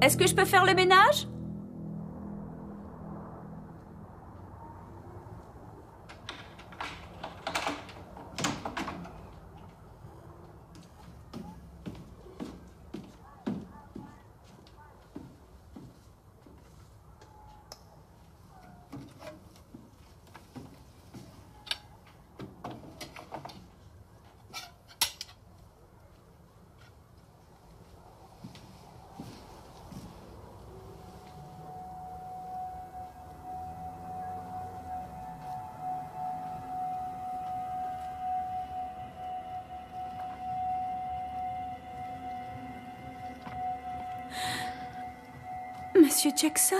Est-ce que je peux faire le ménage? Monsieur Jackson?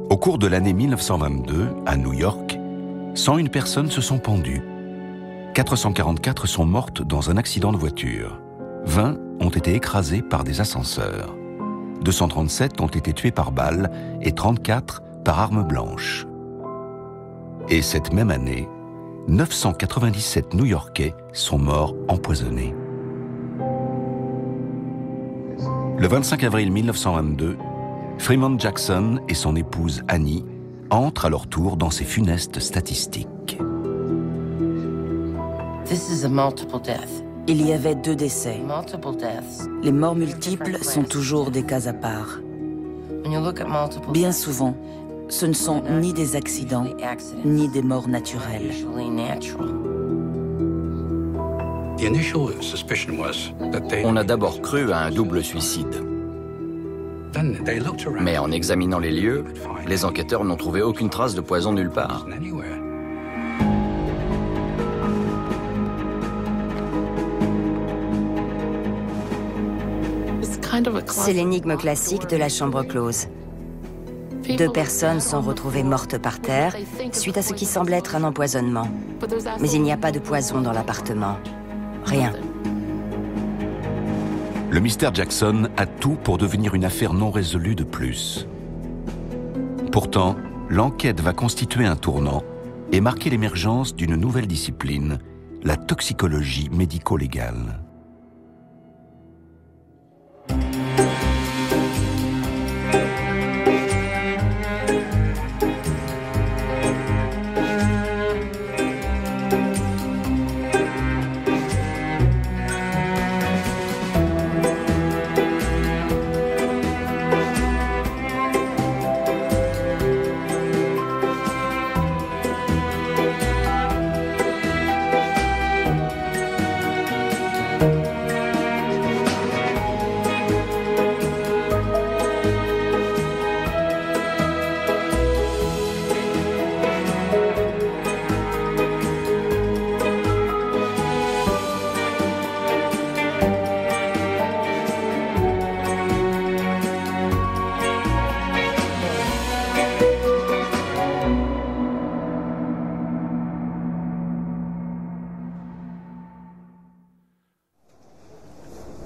Au cours de l'année 1922, à New York, 101 personnes se sont pendues. 444 sont mortes dans un accident de voiture. 20 ont été écrasées par des ascenseurs. 237 ont été tuées par balles et 34 par arme blanche. Et cette même année, 997 New-Yorkais sont morts empoisonnés. Le 25 avril 1922, Freeman Jackson et son épouse Annie entrent à leur tour dans ces funestes statistiques. Il y avait 2 décès. Les morts multiples sont toujours des cas à part. Bien souvent, ce ne sont ni des accidents, ni des morts naturelles. On a d'abord cru à un double suicide. Mais en examinant les lieux, les enquêteurs n'ont trouvé aucune trace de poison nulle part. C'est l'énigme classique de la chambre close. 2 personnes sont retrouvées mortes par terre suite à ce qui semble être un empoisonnement. Mais il n'y a pas de poison dans l'appartement. Rien. Le mystère Jackson a tout pour devenir une affaire non résolue de plus. Pourtant, l'enquête va constituer un tournant et marquer l'émergence d'une nouvelle discipline, la toxicologie médico-légale.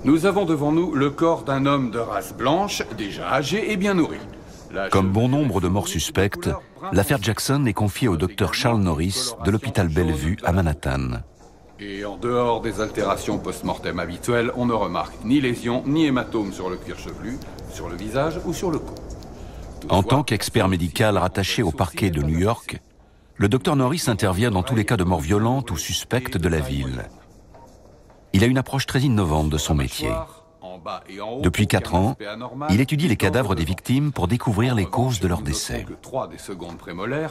Nous avons devant nous le corps d'un homme de race blanche, déjà âgé et bien nourri. Comme bon nombre de morts suspectes, l'affaire Jackson est confiée au docteur Charles Norris de l'hôpital Bellevue à Manhattan. Et en dehors des altérations post-mortem habituelles, on ne remarque ni lésions ni hématomes sur le cuir chevelu, sur le visage ou sur le cou. En tant qu'expert médical rattaché au parquet de New York, le docteur Norris intervient dans tous les cas de morts violentes ou suspectes de la ville. Il a une approche très innovante de son métier. Depuis 4 ans, il étudie les cadavres des victimes pour découvrir les causes de leur décès.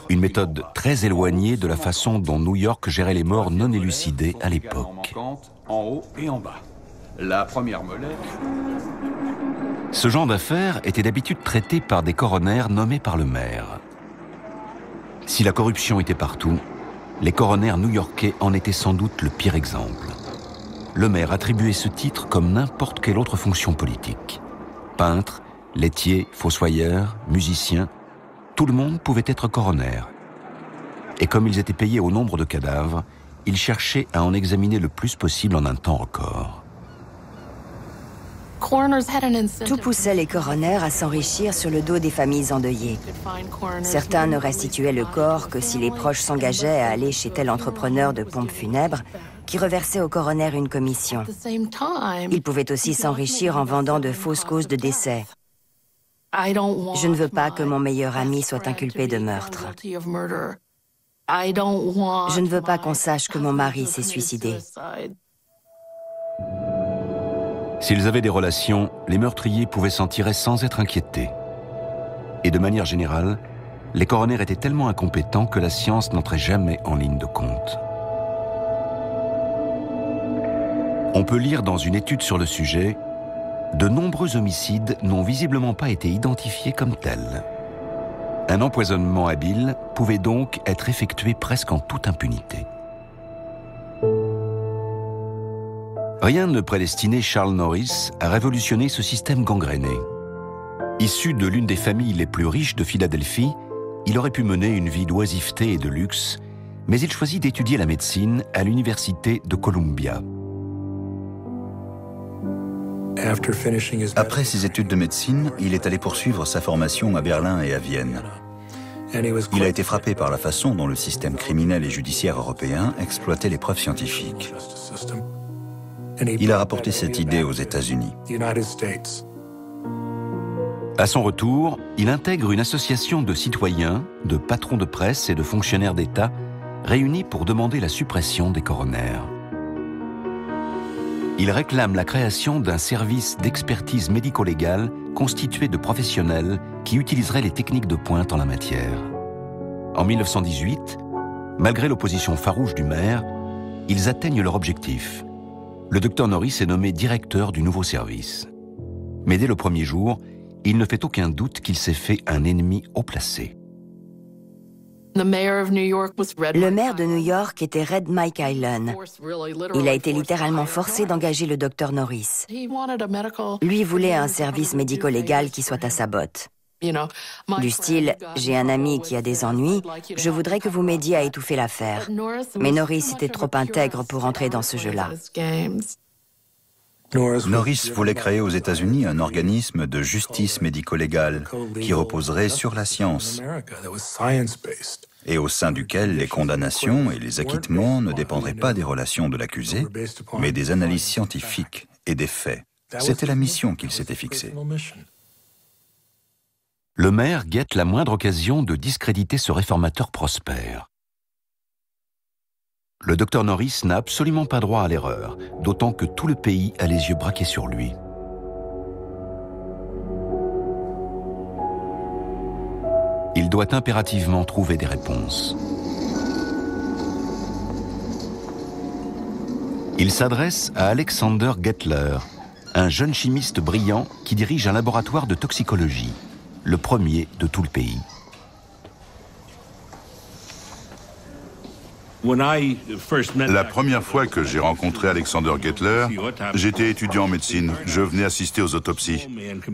Une méthode très éloignée de la façon dont New York gérait les morts non élucidées à l'époque. En haut et en bas. La première molaire... Ce genre d'affaires était d'habitude traité par des coronaires nommés par le maire. Si la corruption était partout, les coronaires new-yorkais en étaient sans doute le pire exemple. Le maire attribuait ce titre comme n'importe quelle autre fonction politique. Peintre, laitier, fossoyeur, musicien, tout le monde pouvait être coroner. Et comme ils étaient payés au nombre de cadavres, ils cherchaient à en examiner le plus possible en un temps record. Tout poussait les coroners à s'enrichir sur le dos des familles endeuillées. Certains ne restituaient le corps que si les proches s'engageaient à aller chez tel entrepreneur de pompes funèbres qui reversait au coroner une commission. Il pouvait aussi s'enrichir en vendant de fausses causes de décès. Je ne veux pas que mon meilleur ami soit inculpé de meurtre. Je ne veux pas qu'on sache que mon mari s'est suicidé. S'ils avaient des relations, les meurtriers pouvaient s'en tirer sans être inquiétés. Et de manière générale, les coroners étaient tellement incompétents que la science n'entrait jamais en ligne de compte. On peut lire dans une étude sur le sujet, de nombreux homicides n'ont visiblement pas été identifiés comme tels. Un empoisonnement habile pouvait donc être effectué presque en toute impunité. Rien ne prédestinait Charles Norris à révolutionner ce système gangréné. Issu de l'une des familles les plus riches de Philadelphie, il aurait pu mener une vie d'oisiveté et de luxe, mais il choisit d'étudier la médecine à l'université de Columbia. Après ses études de médecine, il est allé poursuivre sa formation à Berlin et à Vienne. Il a été frappé par la façon dont le système criminel et judiciaire européen exploitait les preuves scientifiques. Il a rapporté cette idée aux États-Unis. À son retour, il intègre une association de citoyens, de patrons de presse et de fonctionnaires d'État réunis pour demander la suppression des coroners. Il réclame la création d'un service d'expertise médico-légale constitué de professionnels qui utiliseraient les techniques de pointe en la matière. En 1918, malgré l'opposition farouche du maire, ils atteignent leur objectif. Le docteur Norris est nommé directeur du nouveau service. Mais dès le premier jour, il ne fait aucun doute qu'il s'est fait un ennemi haut placé. Le maire de New York était Red Mike Allen. Il a été littéralement forcé d'engager le docteur Norris. Lui voulait un service médico-légal qui soit à sa botte. Du style, j'ai un ami qui a des ennuis, je voudrais que vous m'aidiez à étouffer l'affaire. Mais Norris était trop intègre pour entrer dans ce jeu-là. Norris voulait créer aux États-Unis un organisme de justice médico-légale qui reposerait sur la science et au sein duquel les condamnations et les acquittements ne dépendraient pas des relations de l'accusé, mais des analyses scientifiques et des faits. C'était la mission qu'il s'était fixée. Le maire guette la moindre occasion de discréditer ce réformateur prospère. Le docteur Norris n'a absolument pas droit à l'erreur, d'autant que tout le pays a les yeux braqués sur lui. Il doit impérativement trouver des réponses. Il s'adresse à Alexander Gettler, un jeune chimiste brillant qui dirige un laboratoire de toxicologie, le premier de tout le pays. La première fois que j'ai rencontré Alexander Gettler, j'étais étudiant en médecine. Je venais assister aux autopsies.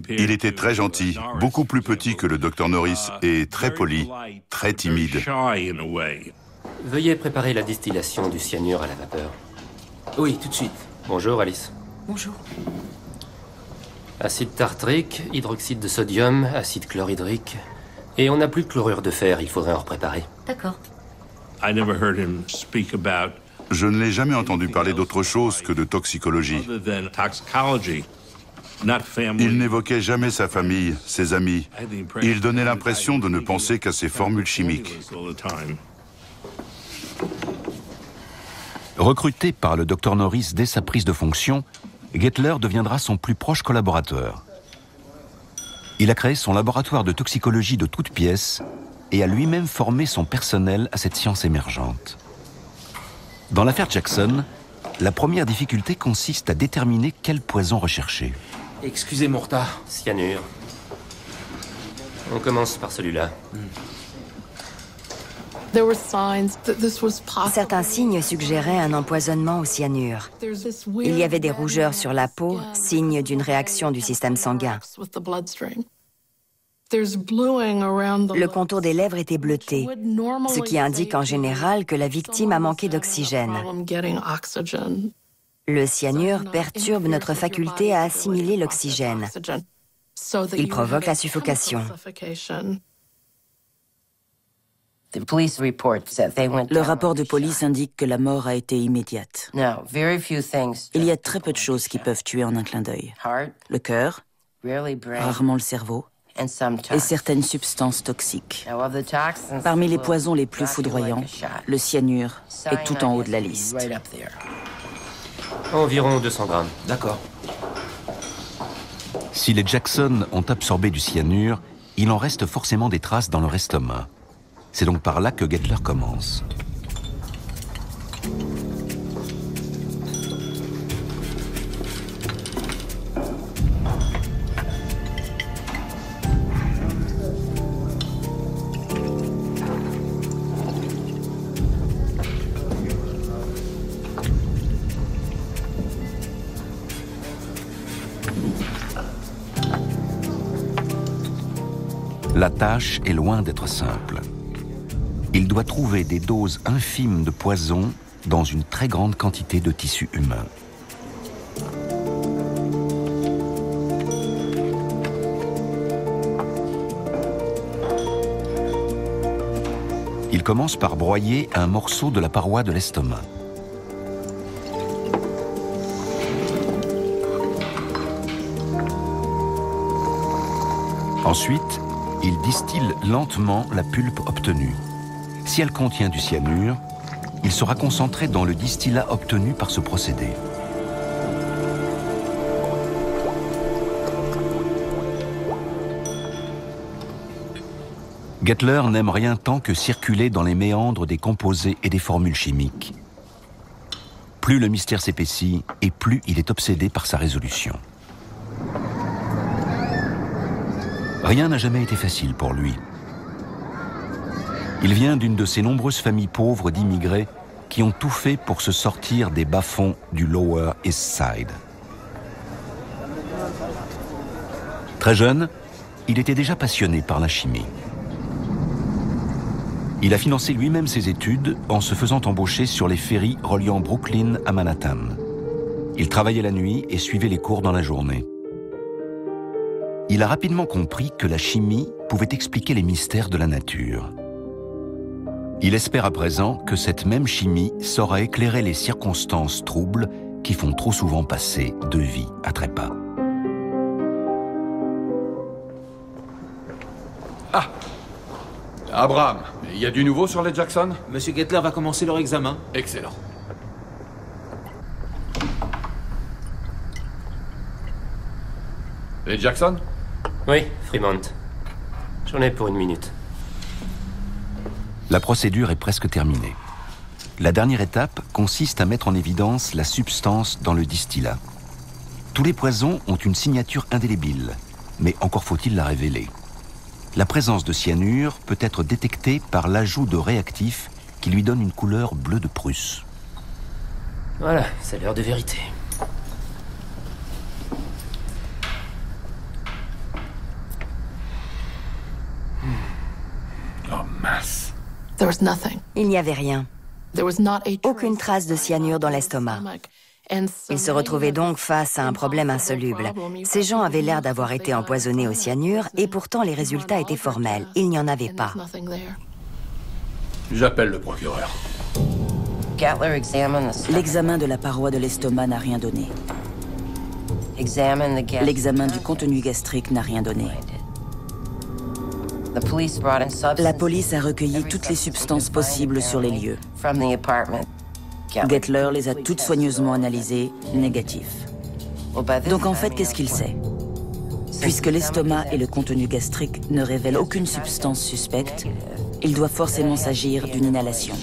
Il était très gentil, beaucoup plus petit que le docteur Norris et très poli, très timide. Veuillez préparer la distillation du cyanure à la vapeur. Oui, tout de suite. Bonjour, Alice. Bonjour. Acide tartrique, hydroxyde de sodium, acide chlorhydrique. Et on n'a plus de chlorure de fer, il faudrait en repréparer. D'accord. Je ne l'ai jamais entendu parler d'autre chose que de toxicologie. Il n'évoquait jamais sa famille, ses amis. Il donnait l'impression de ne penser qu'à ses formules chimiques. Recruté par le docteur Norris dès sa prise de fonction, Gettler deviendra son plus proche collaborateur. Il a créé son laboratoire de toxicologie de toutes pièces et a lui-même formé son personnel à cette science émergente. Dans l'affaire Jackson, la première difficulté consiste à déterminer quel poison rechercher. Excusez mon retard. Cyanure. On commence par celui-là. Certains signes suggéraient un empoisonnement au cyanure. Il y avait des rougeurs sur la peau, signe d'une réaction du système sanguin. Le contour des lèvres était bleuté, ce qui indique en général que la victime a manqué d'oxygène. Le cyanure perturbe notre faculté à assimiler l'oxygène. Il provoque la suffocation. Le rapport de police indique que la mort a été immédiate. Il y a très peu de choses qui peuvent tuer en un clin d'œil. Le cœur, rarement le cerveau, et certaines substances toxiques. Parmi les poisons les plus foudroyants, le cyanure est tout en haut de la liste. Environ 200 grammes. D'accord. Si les Jackson ont absorbé du cyanure, il en reste forcément des traces dans leur estomac. C'est donc par là que Gettler commence. La tâche est loin d'être simple. Il doit trouver des doses infimes de poison dans une très grande quantité de tissu humain. Il commence par broyer un morceau de la paroi de l'estomac. Ensuite, il distille lentement la pulpe obtenue. Si elle contient du cyanure, il sera concentré dans le distillat obtenu par ce procédé. Gettler n'aime rien tant que circuler dans les méandres des composés et des formules chimiques. Plus le mystère s'épaissit et plus il est obsédé par sa résolution. Rien n'a jamais été facile pour lui. Il vient d'une de ces nombreuses familles pauvres d'immigrés qui ont tout fait pour se sortir des bas-fonds du Lower East Side. Très jeune, il était déjà passionné par la chimie. Il a financé lui-même ses études en se faisant embaucher sur les ferries reliant Brooklyn à Manhattan. Il travaillait la nuit et suivait les cours dans la journée. Il a rapidement compris que la chimie pouvait expliquer les mystères de la nature. Il espère à présent que cette même chimie saura éclairer les circonstances troubles qui font trop souvent passer deux vies à trépas. Ah! Abraham, il y a du nouveau sur les Jackson? Monsieur Gettler va commencer leur examen. Excellent. Les Jackson? Oui, Fremont. J'en ai pour 1 minute. La procédure est presque terminée. La dernière étape consiste à mettre en évidence la substance dans le distillat. Tous les poisons ont une signature indélébile, mais encore faut-il la révéler. La présence de cyanure peut être détectée par l'ajout de réactifs qui lui donnent une couleur bleu de Prusse. Voilà, c'est l'heure de vérité. Oh mince. Il n'y avait rien. Aucune trace de cyanure dans l'estomac. Ils se retrouvaient donc face à un problème insoluble. Ces gens avaient l'air d'avoir été empoisonnés au cyanure et pourtant les résultats étaient formels. Il n'y en avait pas. J'appelle le procureur. L'examen de la paroi de l'estomac n'a rien donné. L'examen du contenu gastrique n'a rien donné. La police a recueilli toutes les substances possibles sur les lieux. Gettler les a toutes soigneusement analysées, négatifs. Donc en fait, qu'est-ce qu'il sait? Puisque l'estomac et le contenu gastrique ne révèlent aucune substance suspecte, il doit forcément s'agir d'une inhalation.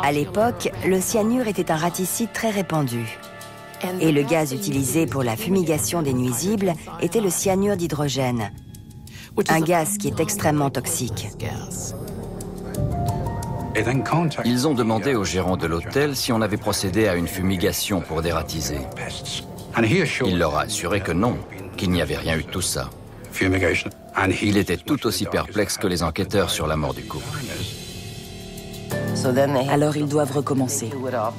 À l'époque, le cyanure était un raticide très répandu. Et le gaz utilisé pour la fumigation des nuisibles était le cyanure d'hydrogène, un gaz qui est extrêmement toxique. Ils ont demandé au gérant de l'hôtel si on avait procédé à une fumigation pour dératiser. Il leur a assuré que non, qu'il n'y avait rien eu de tout ça. Il était tout aussi perplexe que les enquêteurs sur la mort du couple. Alors ils doivent recommencer.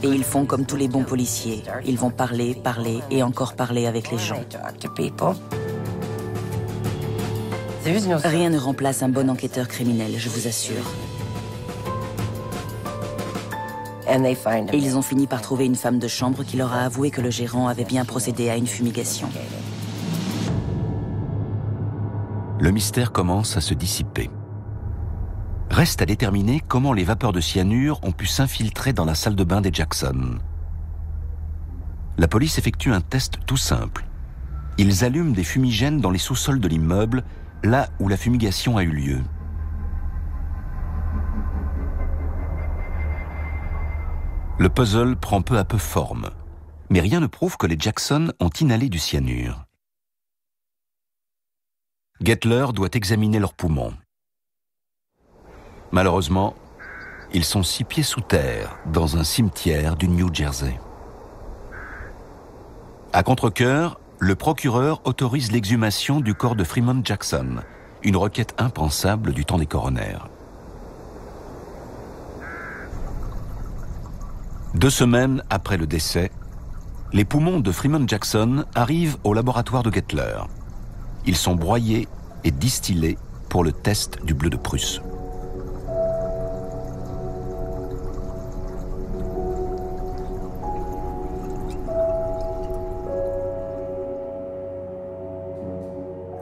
Et ils font comme tous les bons policiers. Ils vont parler, parler et encore parler avec les gens. Rien ne remplace un bon enquêteur criminel, je vous assure. Et ils ont fini par trouver une femme de chambre qui leur a avoué que le gérant avait bien procédé à une fumigation. Le mystère commence à se dissiper. Reste à déterminer comment les vapeurs de cyanure ont pu s'infiltrer dans la salle de bain des Jackson. La police effectue un test tout simple. Ils allument des fumigènes dans les sous-sols de l'immeuble, là où la fumigation a eu lieu. Le puzzle prend peu à peu forme, mais rien ne prouve que les Jackson ont inhalé du cyanure. Gettler doit examiner leurs poumons. Malheureusement, ils sont 6 pieds sous terre, dans un cimetière du New Jersey. À contre-cœur, le procureur autorise l'exhumation du corps de Freeman Jackson, une requête impensable du temps des coroners. 2 semaines après le décès, les poumons de Freeman Jackson arrivent au laboratoire de Gettler. Ils sont broyés et distillés pour le test du bleu de Prusse.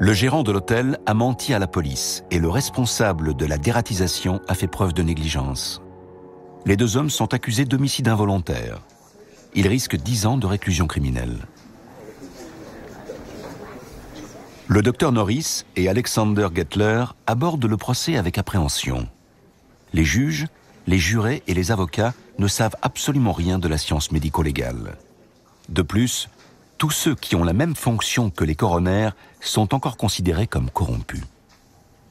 Le gérant de l'hôtel a menti à la police et le responsable de la dératisation a fait preuve de négligence. Les 2 hommes sont accusés d'homicide involontaire. Ils risquent 10 ans de réclusion criminelle. Le docteur Norris et Alexander Gettler abordent le procès avec appréhension. Les juges, les jurés et les avocats ne savent absolument rien de la science médico-légale. De plus, tous ceux qui ont la même fonction que les coroners sont encore considérés comme corrompus.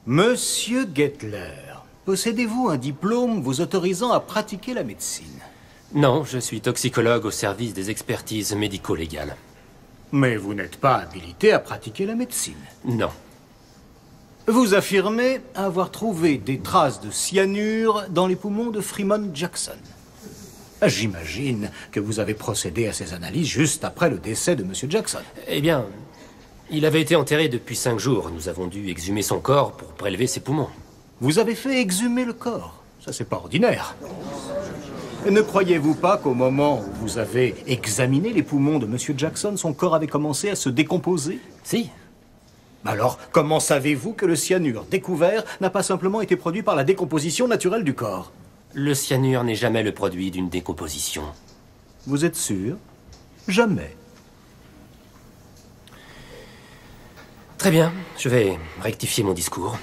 Monsieur Gettler, possédez-vous un diplôme vous autorisant à pratiquer la médecine? Non, je suis toxicologue au service des expertises médico-légales. Mais vous n'êtes pas habilité à pratiquer la médecine? Non. Vous affirmez avoir trouvé des traces de cyanure dans les poumons de Freeman Jackson. J'imagine que vous avez procédé à ces analyses juste après le décès de Monsieur Jackson. Eh bien, il avait été enterré depuis 5 jours. Nous avons dû exhumer son corps pour prélever ses poumons. Vous avez fait exhumer le corps? Ça, c'est pas ordinaire. Ne croyez-vous pas qu'au moment où vous avez examiné les poumons de Monsieur Jackson, son corps avait commencé à se décomposer? Si. Alors, comment savez-vous que le cyanure découvert n'a pas simplement été produit par la décomposition naturelle du corps? Le cyanure n'est jamais le produit d'une décomposition. Vous êtes sûr? Jamais. Très bien, je vais rectifier mon discours.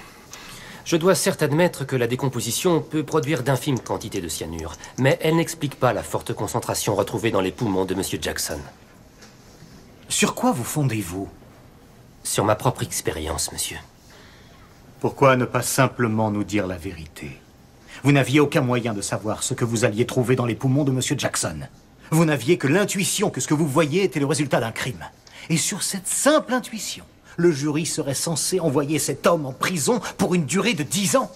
Je dois certes admettre que la décomposition peut produire d'infimes quantités de cyanure, mais elle n'explique pas la forte concentration retrouvée dans les poumons de M. Jackson. Sur quoi vous fondez-vous? Sur ma propre expérience, monsieur. Pourquoi ne pas simplement nous dire la vérité? Vous n'aviez aucun moyen de savoir ce que vous alliez trouver dans les poumons de M. Jackson. Vous n'aviez que l'intuition que ce que vous voyiez était le résultat d'un crime. Et sur cette simple intuition, le jury serait censé envoyer cet homme en prison pour une durée de 10 ans.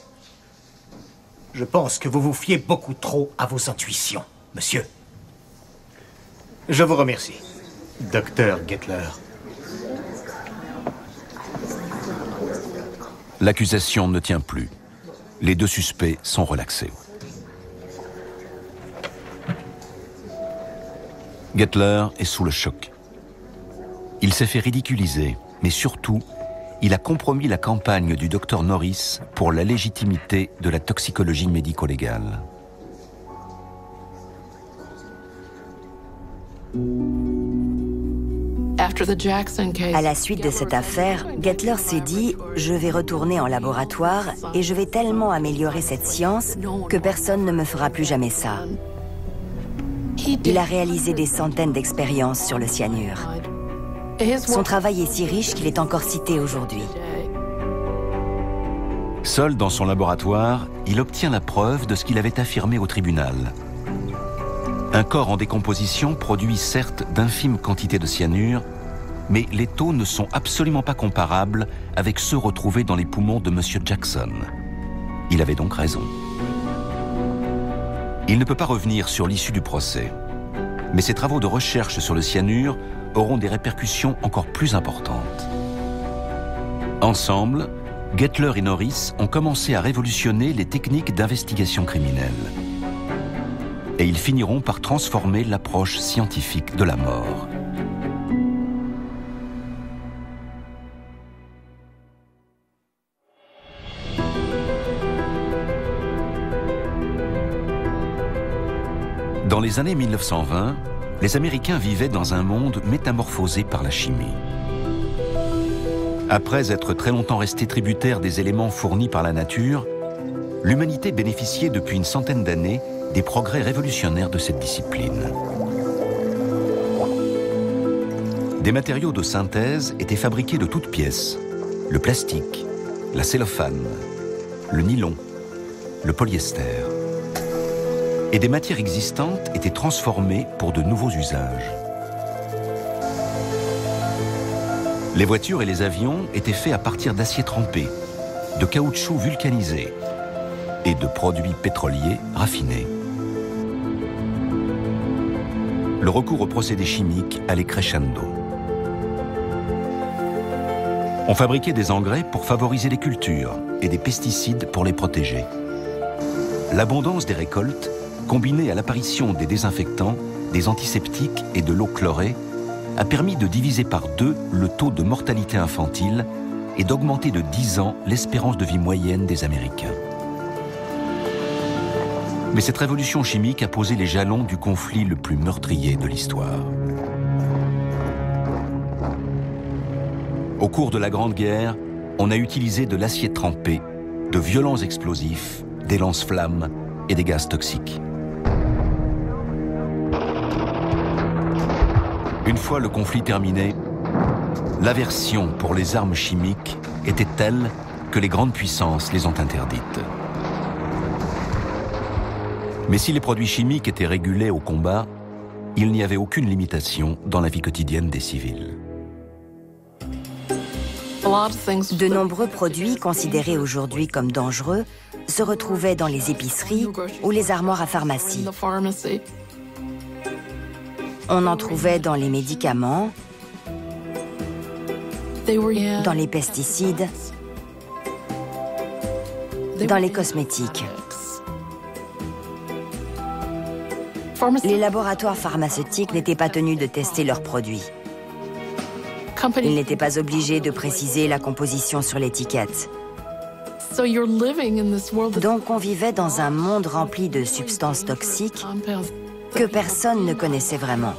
Je pense que vous vous fiez beaucoup trop à vos intuitions, monsieur. Je vous remercie, docteur Gettler. L'accusation ne tient plus. Les 2 suspects sont relaxés. Gettler est sous le choc. Il s'est fait ridiculiser, mais surtout, il a compromis la campagne du docteur Norris pour la légitimité de la toxicologie médico-légale. À la suite de cette affaire, Gettler s'est dit « Je vais retourner en laboratoire et je vais tellement améliorer cette science que personne ne me fera plus jamais ça. » Il a réalisé des centaines d'expériences sur le cyanure. Son travail est si riche qu'il est encore cité aujourd'hui. Seul dans son laboratoire, il obtient la preuve de ce qu'il avait affirmé au tribunal. Un corps en décomposition produit certes d'infimes quantités de cyanure, mais les taux ne sont absolument pas comparables avec ceux retrouvés dans les poumons de M. Jackson. Il avait donc raison. Il ne peut pas revenir sur l'issue du procès, mais ses travaux de recherche sur le cyanure auront des répercussions encore plus importantes. Ensemble, Gettler et Norris ont commencé à révolutionner les techniques d'investigation criminelle. Et ils finiront par transformer l'approche scientifique de la mort. Dans les années 1920, les Américains vivaient dans un monde métamorphosé par la chimie. Après être très longtemps restés tributaires des éléments fournis par la nature, l'humanité bénéficiait depuis une centaine d'années des progrès révolutionnaires de cette discipline. Des matériaux de synthèse étaient fabriqués de toutes pièces: le plastique, la cellophane, le nylon, le polyester. Et des matières existantes étaient transformées pour de nouveaux usages. Les voitures et les avions étaient faits à partir d'acier trempé, de caoutchouc vulcanisé et de produits pétroliers raffinés. Le recours aux procédés chimiques allait crescendo. On fabriquait des engrais pour favoriser les cultures et des pesticides pour les protéger. L'abondance des récoltes, combinée à l'apparition des désinfectants, des antiseptiques et de l'eau chlorée, a permis de diviser par 2 le taux de mortalité infantile et d'augmenter de 10 ans l'espérance de vie moyenne des Américains. Mais cette révolution chimique a posé les jalons du conflit le plus meurtrier de l'histoire. Au cours de la Grande Guerre, on a utilisé de l'acier trempé, de violents explosifs, des lance-flammes et des gaz toxiques. Une fois le conflit terminé, l'aversion pour les armes chimiques était telle que les grandes puissances les ont interdites. Mais si les produits chimiques étaient régulés au combat, il n'y avait aucune limitation dans la vie quotidienne des civils. De nombreux produits considérés aujourd'hui comme dangereux se retrouvaient dans les épiceries ou les armoires à pharmacie. On en trouvait dans les médicaments, dans les pesticides, dans les cosmétiques. Les laboratoires pharmaceutiques n'étaient pas tenus de tester leurs produits. Ils n'étaient pas obligés de préciser la composition sur l'étiquette. Donc on vivait dans un monde rempli de substances toxiques que personne ne connaissait vraiment.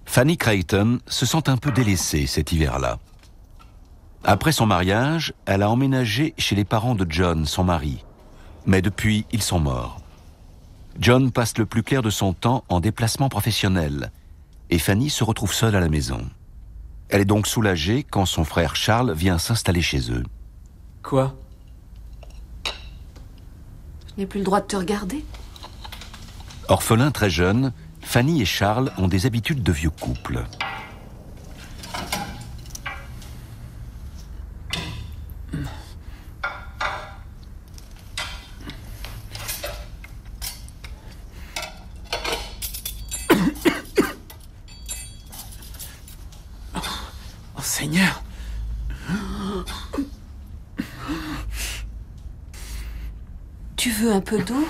Fanny Creighton se sent un peu délaissée cet hiver-là. Après son mariage, elle a emménagé chez les parents de John, son mari. Mais depuis, ils sont morts. John passe le plus clair de son temps en déplacement professionnel et Fanny se retrouve seule à la maison. Elle est donc soulagée quand son frère Charles vient s'installer chez eux. Quoi? Je n'ai plus le droit de te regarder. Orphelins très jeunes, Fanny et Charles ont des habitudes de vieux couple. Oh Seigneur! Tu veux un peu d'eau?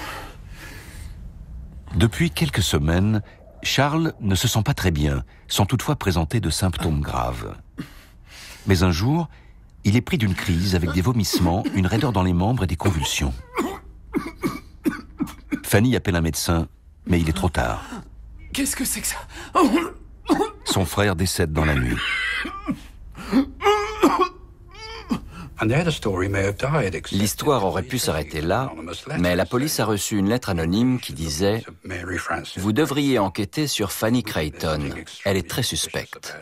Depuis quelques semaines, Charles ne se sent pas très bien, sans toutefois présenter de symptômes graves. Mais un jour, il est pris d'une crise avec des vomissements, une raideur dans les membres et des convulsions. Fanny appelle un médecin, mais il est trop tard. Qu'est-ce que c'est que ça? Son frère décède dans la nuit. L'histoire aurait pu s'arrêter là, mais la police a reçu une lettre anonyme qui disait « Vous devriez enquêter sur Fanny Creighton. Elle est très suspecte. »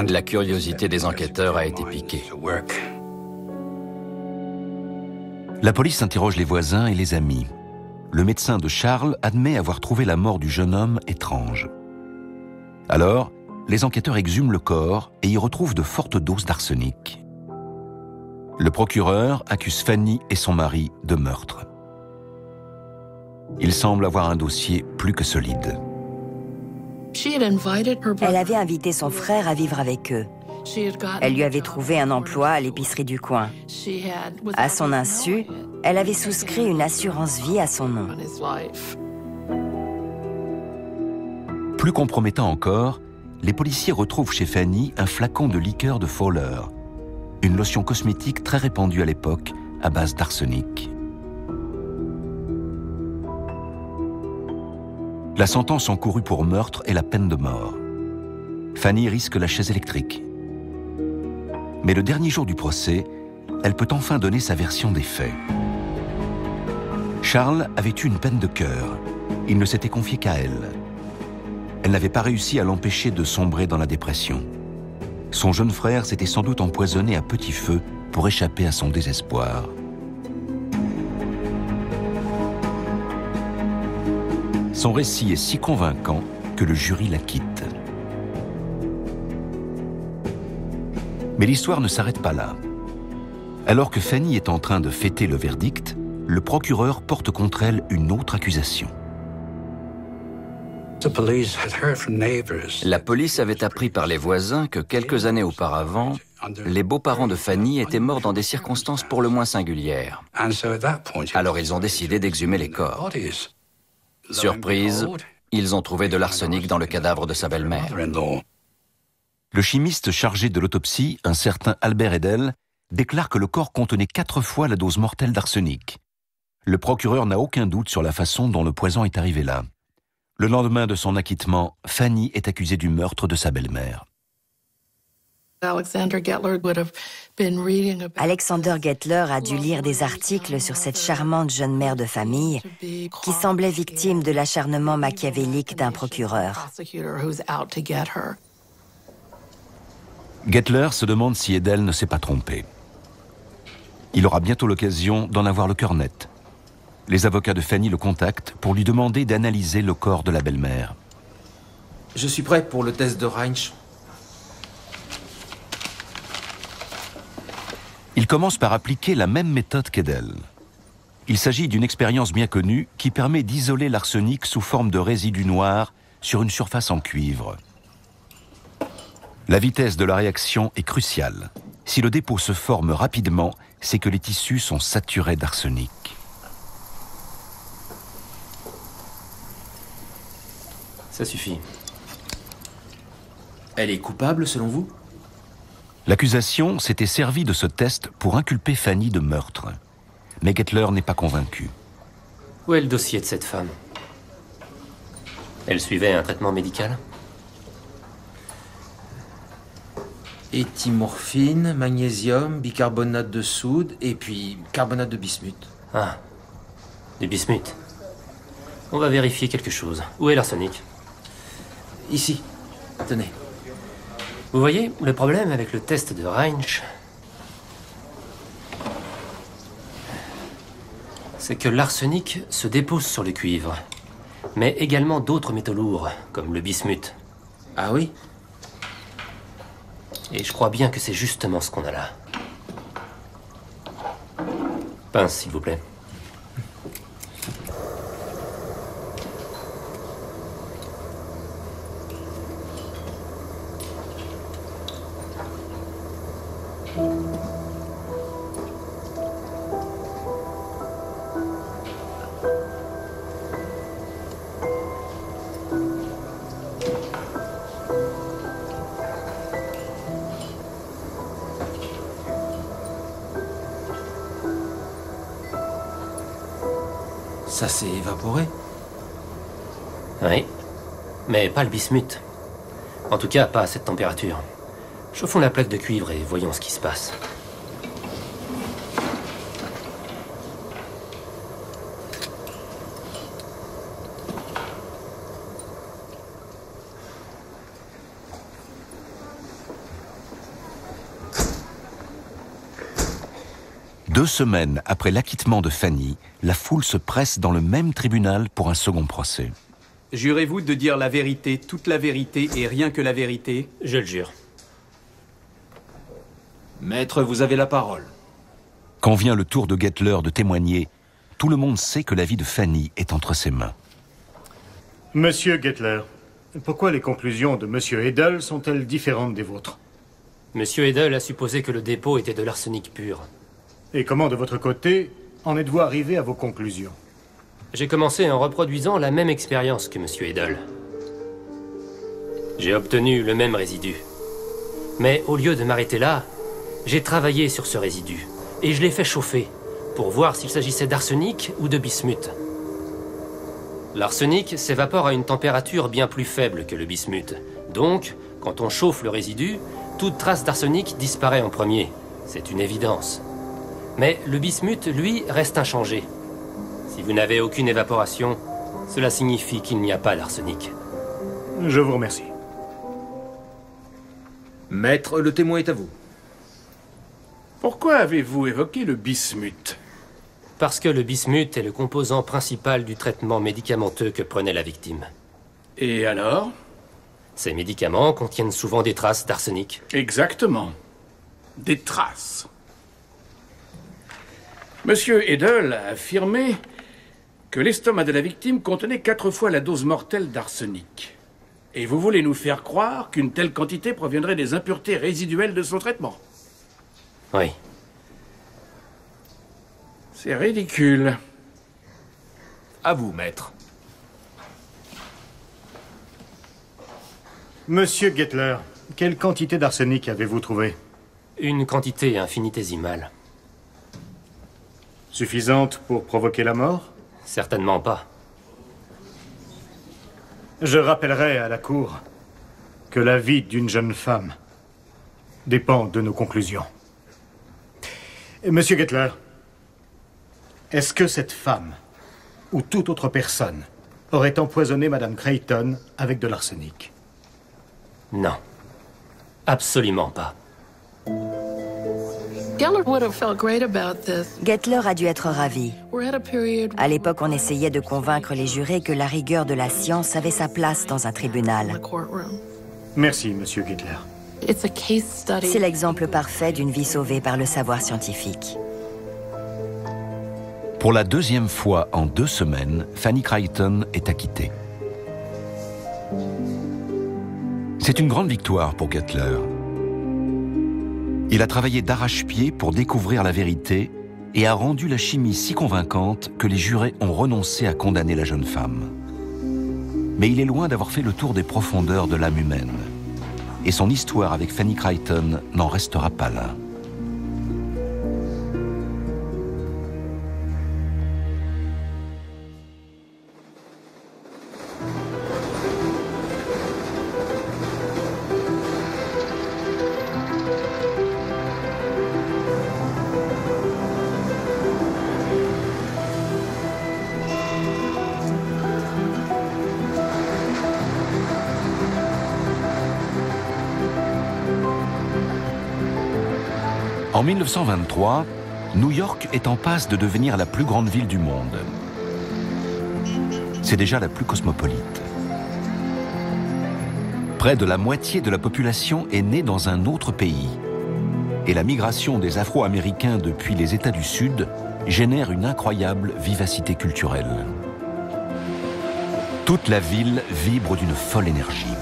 La curiosité des enquêteurs a été piquée. La police interroge les voisins et les amis. le médecin de Charles admet avoir trouvé la mort du jeune homme étrange. Alors, les enquêteurs exhument le corps et y retrouvent de fortes doses d'arsenic. Le procureur accuse Fanny et son mari de meurtre. Il semble avoir un dossier plus que solide. Elle avait invité son frère à vivre avec eux. Elle lui avait trouvé un emploi à l'épicerie du coin. À son insu, elle avait souscrit une assurance vie à son nom. Plus compromettant encore, les policiers retrouvent chez Fanny un flacon de liqueur de Fowler, une lotion cosmétique très répandue à l'époque à base d'arsenic. La sentence encourue pour meurtre est la peine de mort. Fanny risque la chaise électrique. Mais le dernier jour du procès, elle peut enfin donner sa version des faits. Charles avait eu une peine de cœur. Il ne s'était confié qu'à elle. Elle n'avait pas réussi à l'empêcher de sombrer dans la dépression. Son jeune frère s'était sans doute empoisonné à petit feu pour échapper à son désespoir. Son récit est si convaincant que le jury la quitte. Mais l'histoire ne s'arrête pas là. Alors que Fanny est en train de fêter le verdict, le procureur porte contre elle une autre accusation. La police avait appris par les voisins que quelques années auparavant, les beaux-parents de Fanny étaient morts dans des circonstances pour le moins singulières. Alors ils ont décidé d'exhumer les corps. Surprise, ils ont trouvé de l'arsenic dans le cadavre de sa belle-mère. Le chimiste chargé de l'autopsie, un certain Albert Edel, déclare que le corps contenait 4 fois la dose mortelle d'arsenic. Le procureur n'a aucun doute sur la façon dont le poison est arrivé là. Le lendemain de son acquittement, Fanny est accusée du meurtre de sa belle-mère. Alexander Gettler a dû lire des articles sur cette charmante jeune mère de famille qui semblait victime de l'acharnement machiavélique d'un procureur. Gettler se demande si Edel ne s'est pas trompé. Il aura bientôt l'occasion d'en avoir le cœur net. Les avocats de Fanny le contactent pour lui demander d'analyser le corps de la belle-mère. Je suis prêt pour le test de Reinsch. Il commence par appliquer la même méthode qu'Edel. Il s'agit d'une expérience bien connue qui permet d'isoler l'arsenic sous forme de résidu noir sur une surface en cuivre. La vitesse de la réaction est cruciale. Si le dépôt se forme rapidement, c'est que les tissus sont saturés d'arsenic. Ça suffit. Elle est coupable, selon vous ? L'accusation s'était servie de ce test pour inculper Fanny de meurtre. Mais Gettler n'est pas convaincu. Où est le dossier de cette femme? Elle suivait un traitement médical? Éthymorphine, magnésium, bicarbonate de soude et puis carbonate de bismuth. Ah, du bismuth. On va vérifier quelque chose. Où est l'arsenic? Ici. Tenez. Vous voyez, le problème avec le test de Reinsch, c'est que l'arsenic se dépose sur le cuivre, mais également d'autres métaux lourds, comme le bismuth. Ah oui? Et je crois bien que c'est justement ce qu'on a là. Pince, s'il vous plaît. Ça s'est évaporé? Oui, mais pas le bismuth. En tout cas, pas à cette température. Chauffons la plaque de cuivre et voyons ce qui se passe. 2 semaines après l'acquittement de Fanny, la foule se presse dans le même tribunal pour un second procès. Jurez-vous de dire la vérité, toute la vérité et rien que la vérité? Je le jure. Maître, vous avez la parole. Quand vient le tour de Gettler de témoigner, tout le monde sait que la vie de Fanny est entre ses mains. Monsieur Gettler, pourquoi les conclusions de Monsieur Edel sont-elles différentes des vôtres? Monsieur Edel a supposé que le dépôt était de l'arsenic pur. Et comment, de votre côté, en êtes-vous arrivé à vos conclusions? J'ai commencé en reproduisant la même expérience que Monsieur Edel. J'ai obtenu le même résidu. Mais au lieu de m'arrêter là, j'ai travaillé sur ce résidu. Et je l'ai fait chauffer, pour voir s'il s'agissait d'arsenic ou de bismuth. L'arsenic s'évapore à une température bien plus faible que le bismuth. Donc, quand on chauffe le résidu, toute trace d'arsenic disparaît en premier. C'est une évidence. Mais le bismuth, lui, reste inchangé. Si vous n'avez aucune évaporation, cela signifie qu'il n'y a pas d'arsenic. Je vous remercie. Maître, le témoin est à vous. Pourquoi avez-vous évoqué le bismuth? Parce que le bismuth est le composant principal du traitement médicamenteux que prenait la victime. Et alors? Ces médicaments contiennent souvent des traces d'arsenic. Exactement. Des traces. Monsieur Edel a affirmé que l'estomac de la victime contenait 4 fois la dose mortelle d'arsenic. Et vous voulez nous faire croire qu'une telle quantité proviendrait des impuretés résiduelles de son traitement? Oui. C'est ridicule. À vous, maître. Monsieur Gettler, quelle quantité d'arsenic avez-vous trouvé? Une quantité infinitésimale. Suffisante pour provoquer la mort? Certainement pas. Je rappellerai à la Cour que la vie d'une jeune femme dépend de nos conclusions. Monsieur Gettler, est-ce que cette femme, ou toute autre personne, aurait empoisonné Madame Creighton avec de l'arsenic? Non. Absolument pas. Gettler a dû être ravi. À l'époque, on essayait de convaincre les jurés que la rigueur de la science avait sa place dans un tribunal. Merci, Monsieur Gettler. C'est l'exemple parfait d'une vie sauvée par le savoir scientifique. Pour la 2e fois en 2 semaines, Fanny Creighton est acquittée. C'est une grande victoire pour Gettler. Il a travaillé d'arrache-pied pour découvrir la vérité et a rendu la chimie si convaincante que les jurés ont renoncé à condamner la jeune femme. Mais il est loin d'avoir fait le tour des profondeurs de l'âme humaine. Et son histoire avec Fanny Creighton n'en restera pas là. En 1923, New York est en passe de devenir la plus grande ville du monde. C'est déjà la plus cosmopolite. Près de la moitié de la population est née dans un autre pays. Et la migration des Afro-Américains depuis les États du Sud génère une incroyable vivacité culturelle. Toute la ville vibre d'une folle énergie.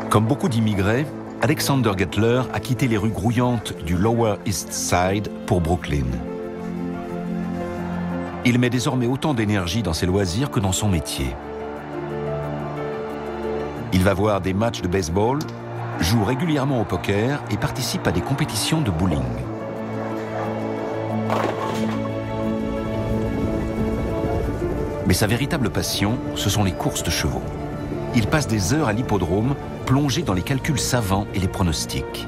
Comme beaucoup d'immigrés, Alexander Gettler a quitté les rues grouillantes du Lower East Side pour Brooklyn. Il met désormais autant d'énergie dans ses loisirs que dans son métier. Il va voir des matchs de baseball, joue régulièrement au poker et participe à des compétitions de bowling. Mais sa véritable passion, ce sont les courses de chevaux. Il passe des heures à l'hippodrome, plongé dans les calculs savants et les pronostics.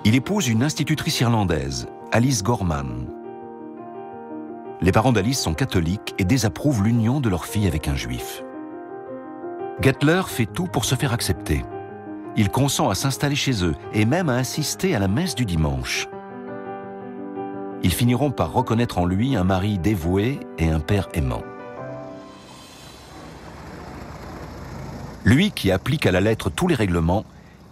Il épouse une institutrice irlandaise, Alice Gorman. Les parents d'Alice sont catholiques et désapprouvent l'union de leur fille avec un juif. Gettler fait tout pour se faire accepter. Il consent à s'installer chez eux et même à assister à la messe du dimanche. Ils finiront par reconnaître en lui un mari dévoué et un père aimant. Lui, qui applique à la lettre tous les règlements,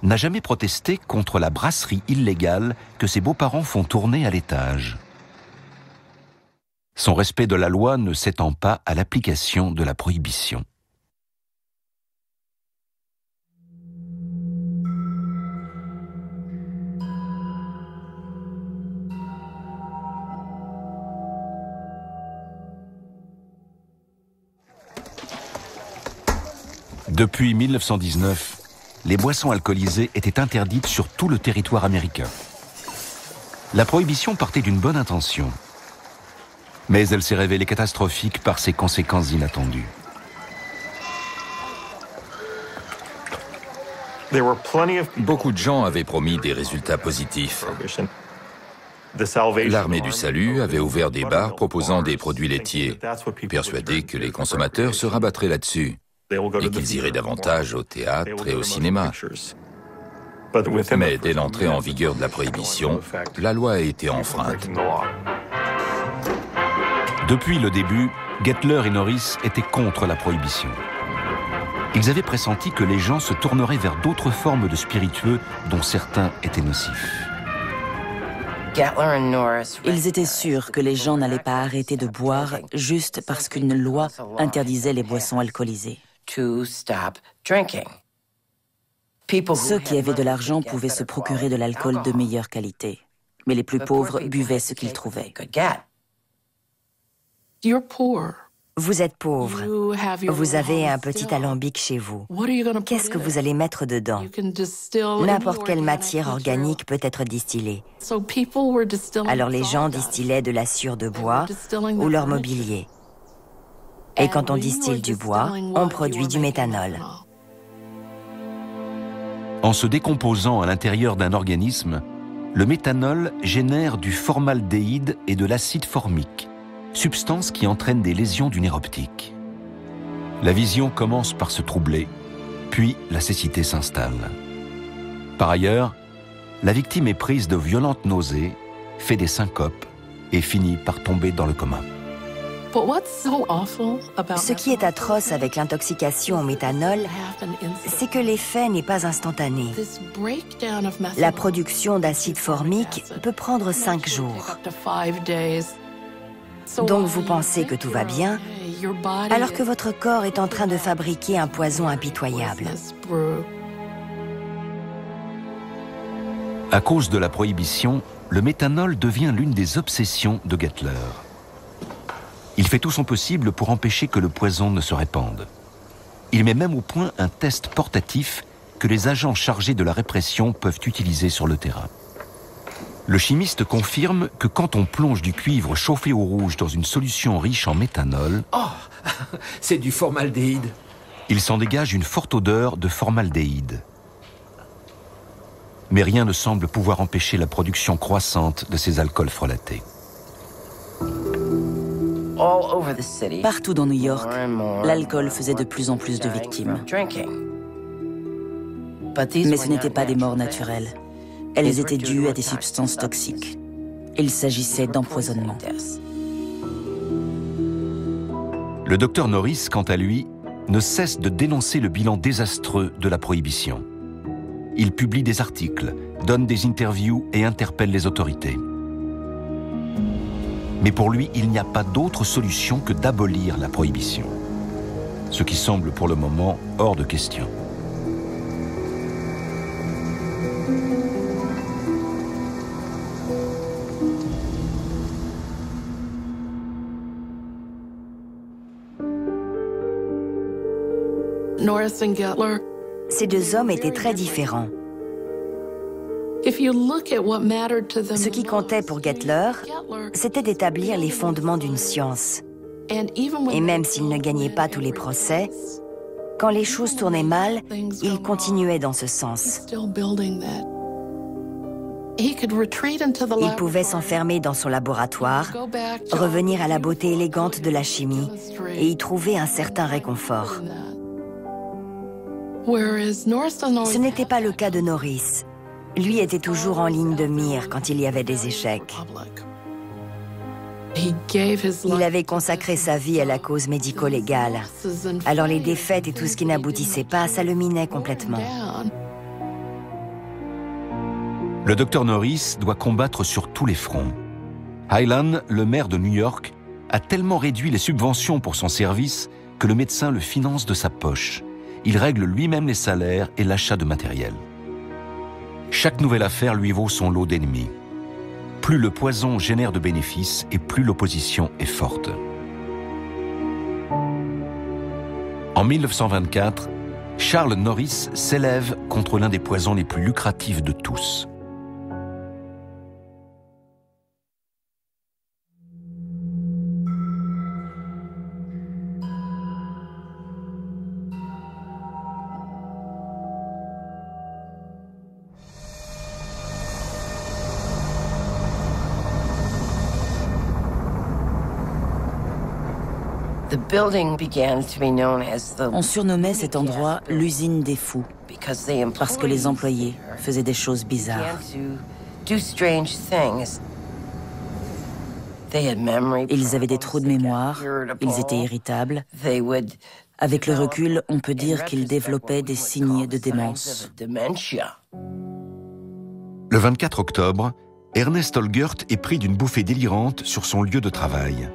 n'a jamais protesté contre la brasserie illégale que ses beaux-parents font tourner à l'étage. Son respect de la loi ne s'étend pas à l'application de la prohibition. Depuis 1919, les boissons alcoolisées étaient interdites sur tout le territoire américain. La prohibition partait d'une bonne intention, mais elle s'est révélée catastrophique par ses conséquences inattendues. Beaucoup de gens avaient promis des résultats positifs. L'Armée du Salut avait ouvert des bars proposant des produits laitiers, persuadés que les consommateurs se rabattraient là-dessus et qu'ils iraient davantage au théâtre et au cinéma. Mais dès l'entrée en vigueur de la prohibition, la loi a été enfreinte. Depuis le début, Gettler et Norris étaient contre la prohibition. Ils avaient pressenti que les gens se tourneraient vers d'autres formes de spiritueux dont certains étaient nocifs. Ils étaient sûrs que les gens n'allaient pas arrêter de boire juste parce qu'une loi interdisait les boissons alcoolisées. Ceux qui avaient de l'argent pouvaient se procurer de l'alcool de meilleure qualité, mais les plus pauvres buvaient ce qu'ils trouvaient. Vous êtes pauvre. Vous avez un petit alambic chez vous. Qu'est-ce que vous allez mettre dedans? N'importe quelle matière organique peut être distillée. Alors les gens distillaient de la sciure de bois ou leur mobilier. Et quand on distille du bois, on produit du méthanol. En se décomposant à l'intérieur d'un organisme, le méthanol génère du formaldéhyde et de l'acide formique, substances qui entraînent des lésions du nerf optique. La vision commence par se troubler, puis la cécité s'installe. Par ailleurs, la victime est prise de violentes nausées, fait des syncopes et finit par tomber dans le coma. Ce qui est atroce avec l'intoxication au méthanol, c'est que l'effet n'est pas instantané. La production d'acide formique peut prendre 5 jours. Donc vous pensez que tout va bien, alors que votre corps est en train de fabriquer un poison impitoyable. À cause de la prohibition, le méthanol devient l'une des obsessions de Gettler. Il fait tout son possible pour empêcher que le poison ne se répande. Il met même au point un test portatif que les agents chargés de la répression peuvent utiliser sur le terrain. Le chimiste confirme que quand on plonge du cuivre chauffé au rouge dans une solution riche en méthanol... Oh, c'est du formaldéhyde. Il s'en dégage une forte odeur de formaldéhyde. Mais rien ne semble pouvoir empêcher la production croissante de ces alcools frelatés. Partout dans New York, l'alcool faisait de plus en plus de victimes. Mais ce n'étaient pas des morts naturelles. Elles étaient dues à des substances toxiques. Il s'agissait d'empoisonnement. Le docteur Norris, quant à lui, ne cesse de dénoncer le bilan désastreux de la prohibition. Il publie des articles, donne des interviews et interpelle les autorités. Mais pour lui, il n'y a pas d'autre solution que d'abolir la prohibition. Ce qui semble pour le moment hors de question. Ces deux hommes étaient très différents. Ce qui comptait pour Gettler, c'était d'établir les fondements d'une science. Et même s'il ne gagnait pas tous les procès, quand les choses tournaient mal, il continuait dans ce sens. Il pouvait s'enfermer dans son laboratoire, revenir à la beauté élégante de la chimie et y trouver un certain réconfort. Ce n'était pas le cas de Norris. Lui était toujours en ligne de mire quand il y avait des échecs. Il avait consacré sa vie à la cause médico-légale. Alors les défaites et tout ce qui n'aboutissait pas, ça le minait complètement. Le docteur Norris doit combattre sur tous les fronts. Hylan, le maire de New York, a tellement réduit les subventions pour son service que le médecin le finance de sa poche. Il règle lui-même les salaires et l'achat de matériel. Chaque nouvelle affaire lui vaut son lot d'ennemis. Plus le poison génère de bénéfices et plus l'opposition est forte. En 1924, Charles Norris s'élève contre l'un des poisons les plus lucratifs de tous. On surnommait cet endroit l'usine des fous, parce que les employés faisaient des choses bizarres. Ils avaient des trous de mémoire, ils étaient irritables. Avec le recul, on peut dire qu'ils développaient des signes de démence. Le 24 octobre, Ernest Olgert est pris d'une bouffée délirante sur son lieu de travail.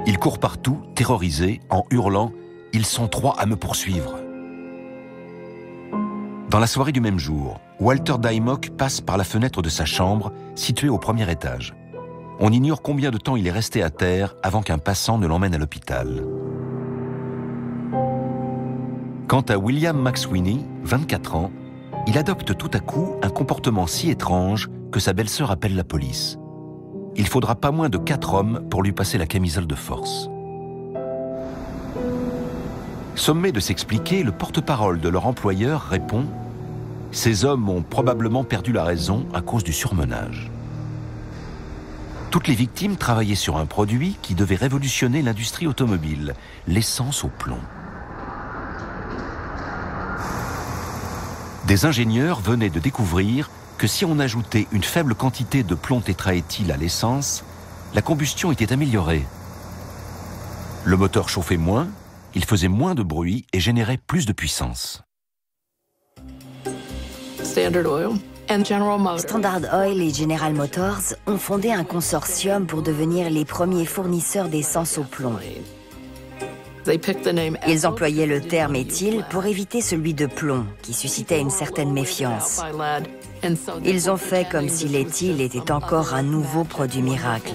Il court partout, terrorisé, en hurlant « Ils sont 3 à me poursuivre ». Dans la soirée du même jour, Walter Dymock passe par la fenêtre de sa chambre, située au premier étage. On ignore combien de temps il est resté à terre avant qu'un passant ne l'emmène à l'hôpital. Quant à William McSweeney, 24 ans, il adopte tout à coup un comportement si étrange que sa belle-sœur appelle la police. Il faudra pas moins de 4 hommes pour lui passer la camisole de force. Sommé de s'expliquer, le porte-parole de leur employeur répond « Ces hommes ont probablement perdu la raison à cause du surmenage ». Toutes les victimes travaillaient sur un produit qui devait révolutionner l'industrie automobile, l'essence au plomb. Des ingénieurs venaient de découvrir que si on ajoutait une faible quantité de plomb tétraéthyle à l'essence, la combustion était améliorée. Le moteur chauffait moins, il faisait moins de bruit et générait plus de puissance. Standard Oil et General Motors ont fondé un consortium pour devenir les premiers fournisseurs d'essence au plomb. Ils employaient le terme éthyle pour éviter celui de plomb, qui suscitait une certaine méfiance. Ils ont fait comme si l'éthyle était encore un nouveau produit miracle.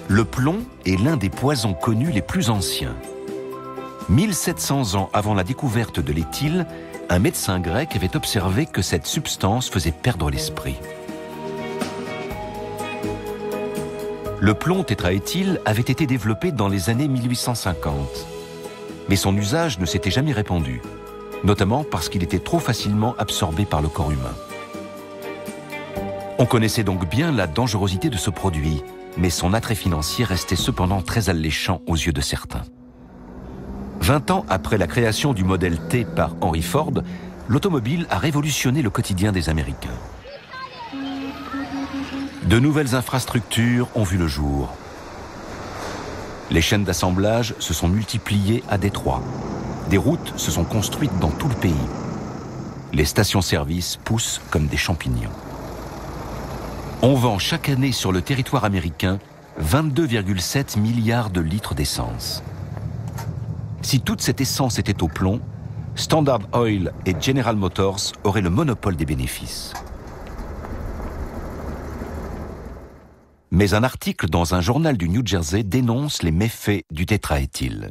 Le plomb est l'un des poisons connus les plus anciens. 1700 ans avant la découverte de l'éthyle, un médecin grec avait observé que cette substance faisait perdre l'esprit. Le plomb tétraéthyle avait été développé dans les années 1850. Mais son usage ne s'était jamais répandu, notamment parce qu'il était trop facilement absorbé par le corps humain. On connaissait donc bien la dangerosité de ce produit, mais son attrait financier restait cependant très alléchant aux yeux de certains. 20 ans après la création du modèle T par Henry Ford, l'automobile a révolutionné le quotidien des Américains. De nouvelles infrastructures ont vu le jour. Les chaînes d'assemblage se sont multipliées à Détroit. Des routes se sont construites dans tout le pays. Les stations-service poussent comme des champignons. On vend chaque année sur le territoire américain 22,7 milliards de litres d'essence. Si toute cette essence était au plomb, Standard Oil et General Motors auraient le monopole des bénéfices. Mais un article dans un journal du New Jersey dénonce les méfaits du tétraéthyle.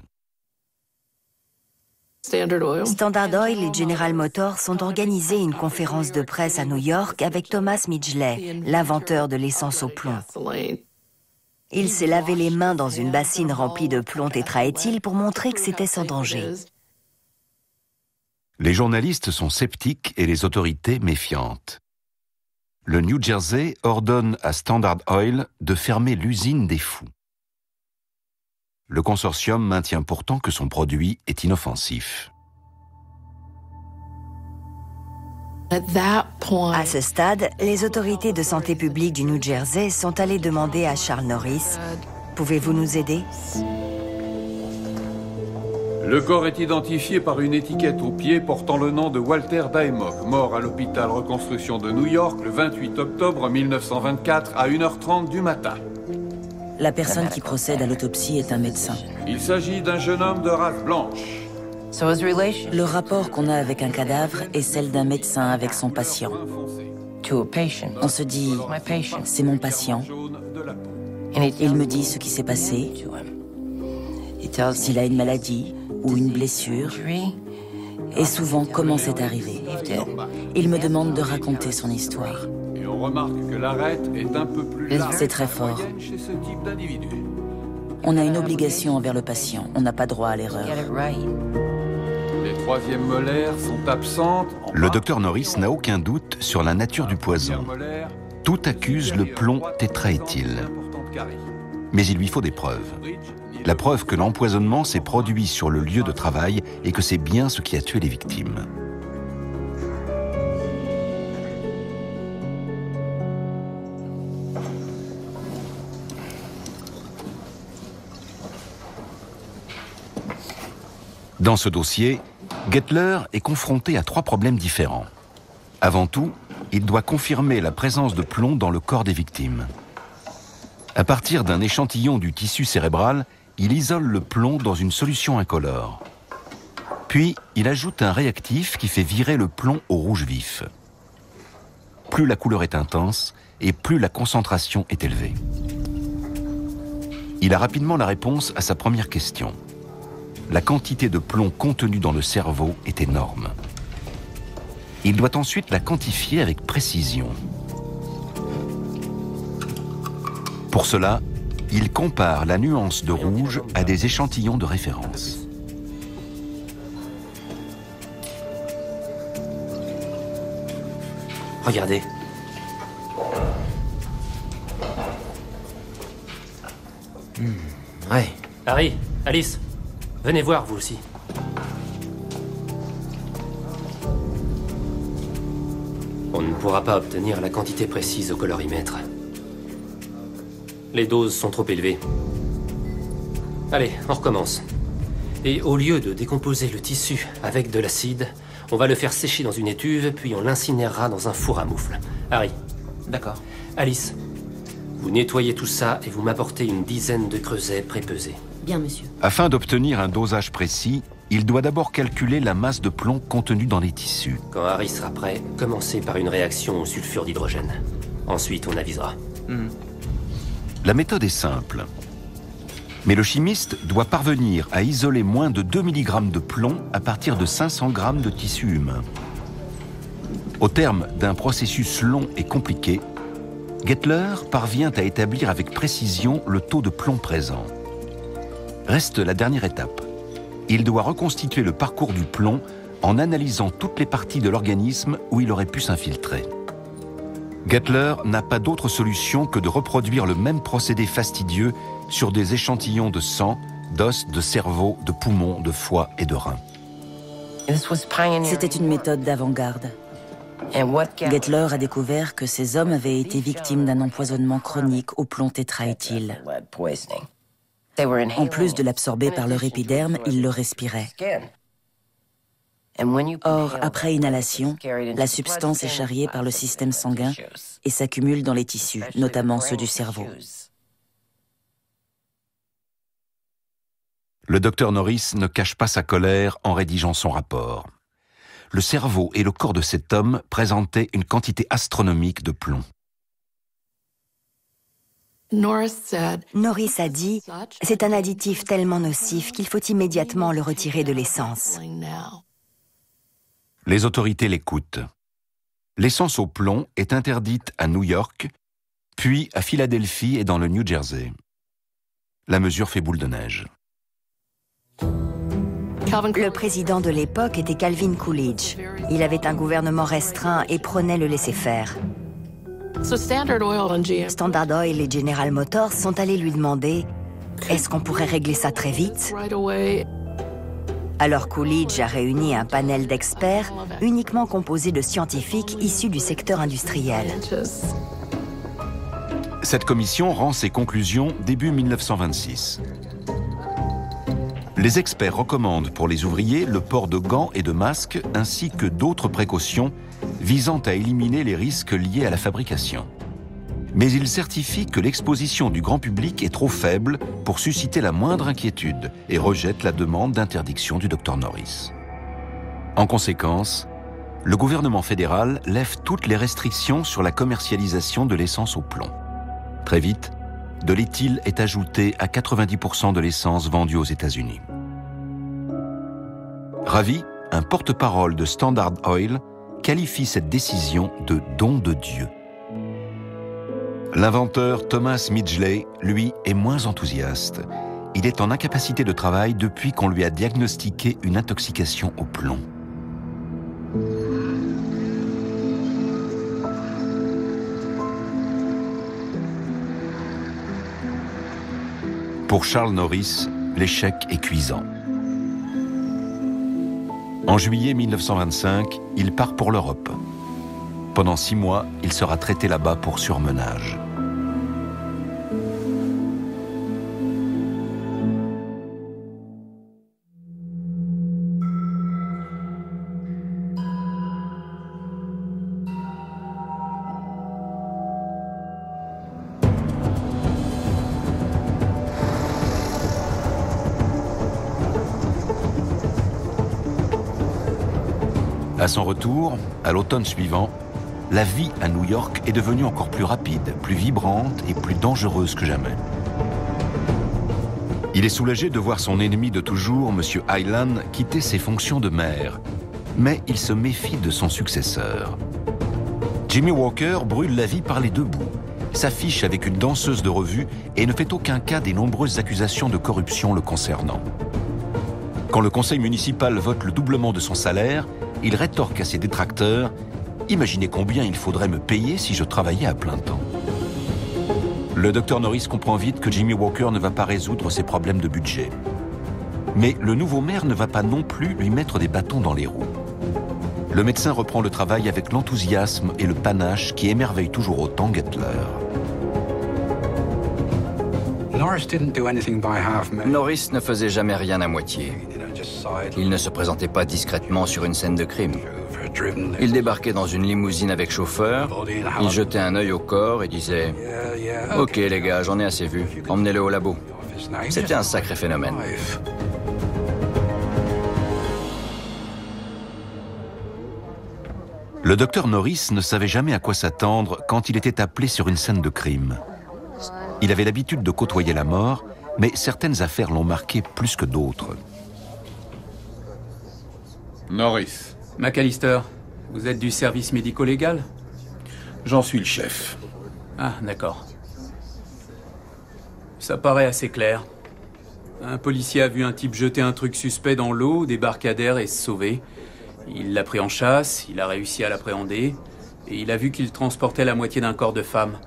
Standard Oil et General Motors ont organisé une conférence de presse à New York avec Thomas Midgley, l'inventeur de l'essence au plomb. Il s'est lavé les mains dans une bassine remplie de plomb tétraéthyle pour montrer que c'était sans danger. Les journalistes sont sceptiques et les autorités méfiantes. Le New Jersey ordonne à Standard Oil de fermer l'usine des fous. le consortium maintient pourtant que son produit est inoffensif. À ce stade, les autorités de santé publique du New Jersey sont allées demander à Charles Norris « Pouvez-vous nous aider ?» Le corps est identifié par une étiquette au pied portant le nom de Walter Dymock, mort à l'hôpital Reconstruction de New York le 28 octobre 1924 à 1h30 du matin. La personne qui procède à l'autopsie est un médecin. Il s'agit d'un jeune homme de race blanche. Le rapport qu'on a avec un cadavre est celle d'un médecin avec son patient. On se dit, c'est mon patient. Il me dit ce qui s'est passé, s'il a une maladie ou une blessure, et souvent comment c'est arrivé. Il me demande de raconter son histoire. Et on remarque que l'arête est un peu plus large. C'est très fort. Chez ce type d'individu. On a une obligation envers le patient. On n'a pas droit à l'erreur. Les troisièmes molaires sont absentes. Le docteur Norris n'a aucun doute sur la nature du poison. Tout accuse le plomb tétraéthyle. Mais il lui faut des preuves. La preuve que l'empoisonnement s'est produit sur le lieu de travail et que c'est bien ce qui a tué les victimes. Dans ce dossier, Gettler est confronté à 3 problèmes différents. Avant tout, il doit confirmer la présence de plomb dans le corps des victimes. À partir d'un échantillon du tissu cérébral, il isole le plomb dans une solution incolore. Puis, il ajoute un réactif qui fait virer le plomb au rouge vif. Plus la couleur est intense et plus la concentration est élevée. Il a rapidement la réponse à sa première question. La quantité de plomb contenue dans le cerveau est énorme. Il doit ensuite la quantifier avec précision. Pour cela, il compare la nuance de rouge à des échantillons de référence. Regardez. Ouais. Harry, Alice, venez voir vous aussi. On ne pourra pas obtenir la quantité précise au colorimètre. Les doses sont trop élevées. Allez, on recommence. Et au lieu de décomposer le tissu avec de l'acide, on va le faire sécher dans une étuve, puis on l'incinérera dans un four à moufle. Harry. D'accord. Alice, vous nettoyez tout ça et vous m'apportez une dizaine de creusets prépesés. Bien, monsieur. Afin d'obtenir un dosage précis, il doit d'abord calculer la masse de plomb contenue dans les tissus. Quand Harry sera prêt, commencez par une réaction au sulfure d'hydrogène. Ensuite, on avisera. La méthode est simple. Mais le chimiste doit parvenir à isoler moins de 2 mg de plomb à partir de 500 g de tissu humain. Au terme d'un processus long et compliqué, Gettler parvient à établir avec précision le taux de plomb présent. Reste la dernière étape. Il doit reconstituer le parcours du plomb en analysant toutes les parties de l'organisme où il aurait pu s'infiltrer. Gettler n'a pas d'autre solution que de reproduire le même procédé fastidieux sur des échantillons de sang, d'os, de cerveau, de poumons, de foie et de reins. C'était une méthode d'avant-garde. Gettler a découvert que ces hommes avaient été victimes d'un empoisonnement chronique au plomb tétraéthyle. En plus de l'absorber par leur épiderme, ils le respiraient. Or, après inhalation, la substance est charriée par le système sanguin et s'accumule dans les tissus, notamment ceux du cerveau. Le docteur Norris ne cache pas sa colère en rédigeant son rapport. Le cerveau et le corps de cet homme présentaient une quantité astronomique de plomb. Norris a dit « C'est un additif tellement nocif qu'il faut immédiatement le retirer de l'essence. » Les autorités l'écoutent. L'essence au plomb est interdite à New York, puis à Philadelphie et dans le New Jersey. La mesure fait boule de neige. Le président de l'époque était Calvin Coolidge. Il avait un gouvernement restreint et prônait le laisser-faire. Standard Oil et General Motors sont allés lui demander Est-ce qu'on pourrait régler ça très vite? Alors Coolidge a réuni un panel d'experts uniquement composé de scientifiques issus du secteur industriel. Cette commission rend ses conclusions début 1926. Les experts recommandent pour les ouvriers le port de gants et de masques ainsi que d'autres précautions visant à éliminer les risques liés à la fabrication. Mais ils certifient que l'exposition du grand public est trop faible pour susciter la moindre inquiétude et rejettent la demande d'interdiction du Dr Norris. En conséquence, le gouvernement fédéral lève toutes les restrictions sur la commercialisation de l'essence au plomb. Très vite, de l'éthyle est ajouté à 90% de l'essence vendue aux États-Unis. Ravi, un porte-parole de Standard Oil, qualifie cette décision de don de Dieu. L'inventeur Thomas Midgley, lui, est moins enthousiaste. Il est en incapacité de travail depuis qu'on lui a diagnostiqué une intoxication au plomb. Pour Charles Norris, l'échec est cuisant. En juillet 1925, il part pour l'Europe. Pendant 6 mois, il sera traité là-bas pour surmenage. À son retour, à l'automne suivant, la vie à New York est devenue encore plus rapide, plus vibrante et plus dangereuse que jamais. Il est soulagé de voir son ennemi de toujours, M. Hylan, quitter ses fonctions de maire. Mais il se méfie de son successeur. Jimmy Walker brûle la vie par les deux bouts, s'affiche avec une danseuse de revue et ne fait aucun cas des nombreuses accusations de corruption le concernant. Quand le conseil municipal vote le doublement de son salaire, il rétorque à ses détracteurs « Imaginez combien il faudrait me payer si je travaillais à plein temps ». Le Dr Norris comprend vite que Jimmy Walker ne va pas résoudre ses problèmes de budget. Mais le nouveau maire ne va pas non plus lui mettre des bâtons dans les roues. Le médecin reprend le travail avec l'enthousiasme et le panache qui émerveillent toujours autant Gettler. Norris ne faisait jamais rien à moitié. Il ne se présentait pas discrètement sur une scène de crime. Il débarquait dans une limousine avec chauffeur, il jetait un œil au corps et disait « Ok les gars, j'en ai assez vu, emmenez-le au labo ». C'était un sacré phénomène. Le docteur Norris ne savait jamais à quoi s'attendre quand il était appelé sur une scène de crime. Il avait l'habitude de côtoyer la mort, mais certaines affaires l'ont marqué plus que d'autres. Norris. McAllister, vous êtes du service médico-légal? J'en suis le chef. Ah, d'accord. Ça paraît assez clair. Un policier a vu un type jeter un truc suspect dans l'eau, débarcadère et se sauver. Il l'a pris en chasse, il a réussi à l'appréhender, et il a vu qu'il transportait la moitié d'un corps de femme.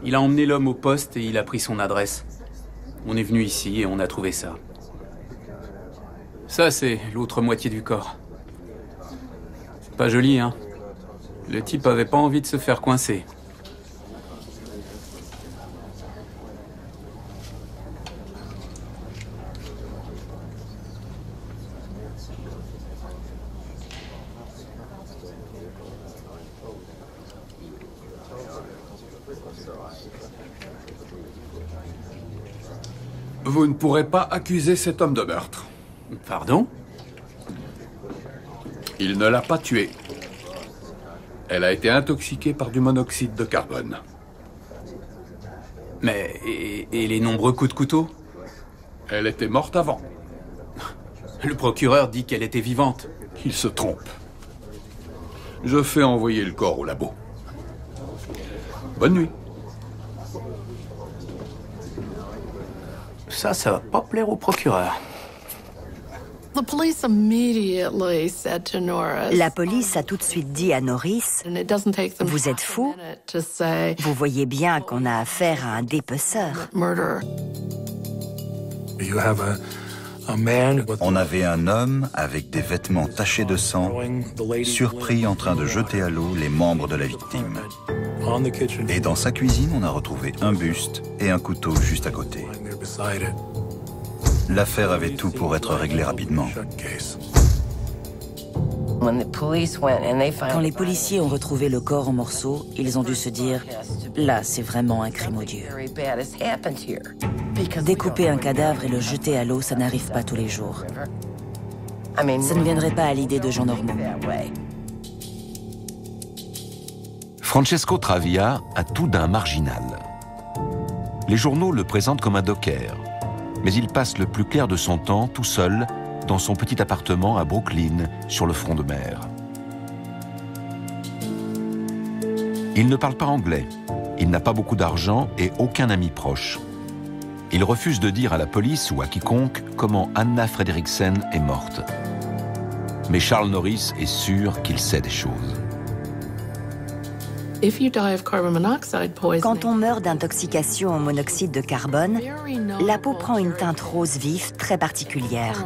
Il a emmené l'homme au poste et il a pris son adresse. On est venu ici et on a trouvé ça. Ça, c'est l'autre moitié du corps. C'est pas joli, hein? Le type avait pas envie de se faire coincer. Vous ne pourrez pas accuser cet homme de meurtre. Pardon? Il ne l'a pas tuée. Elle a été intoxiquée par du monoxyde de carbone. Mais et les nombreux coups de couteau? Elle était morte avant. Le procureur dit qu'elle était vivante. Il se trompe. Je fais envoyer le corps au labo. Bonne nuit. Ça va pas plaire au procureur. La police a tout de suite dit à Norris « Vous êtes fou? Vous voyez bien qu'on a affaire à un dépeceur. » On avait un homme avec des vêtements tachés de sang, surpris en train de jeter à l'eau les membres de la victime. Et dans sa cuisine, on a retrouvé un buste et un couteau juste à côté. L'affaire avait tout pour être réglée rapidement. Quand les policiers ont retrouvé le corps en morceaux, ils ont dû se dire « Là, c'est vraiment un crime odieux ». Découper un cadavre et le jeter à l'eau, ça n'arrive pas tous les jours. Ça ne viendrait pas à l'idée de gens normaux. Francesco Travia a tout d'un marginal. Les journaux le présentent comme un docker, mais il passe le plus clair de son temps tout seul dans son petit appartement à Brooklyn, sur le front de mer. Il ne parle pas anglais, il n'a pas beaucoup d'argent et aucun ami proche. Il refuse de dire à la police ou à quiconque comment Anna Fredriksen est morte. Mais Charles Norris est sûr qu'il sait des choses. Quand on meurt d'intoxication au monoxyde de carbone, la peau prend une teinte rose vif très particulière.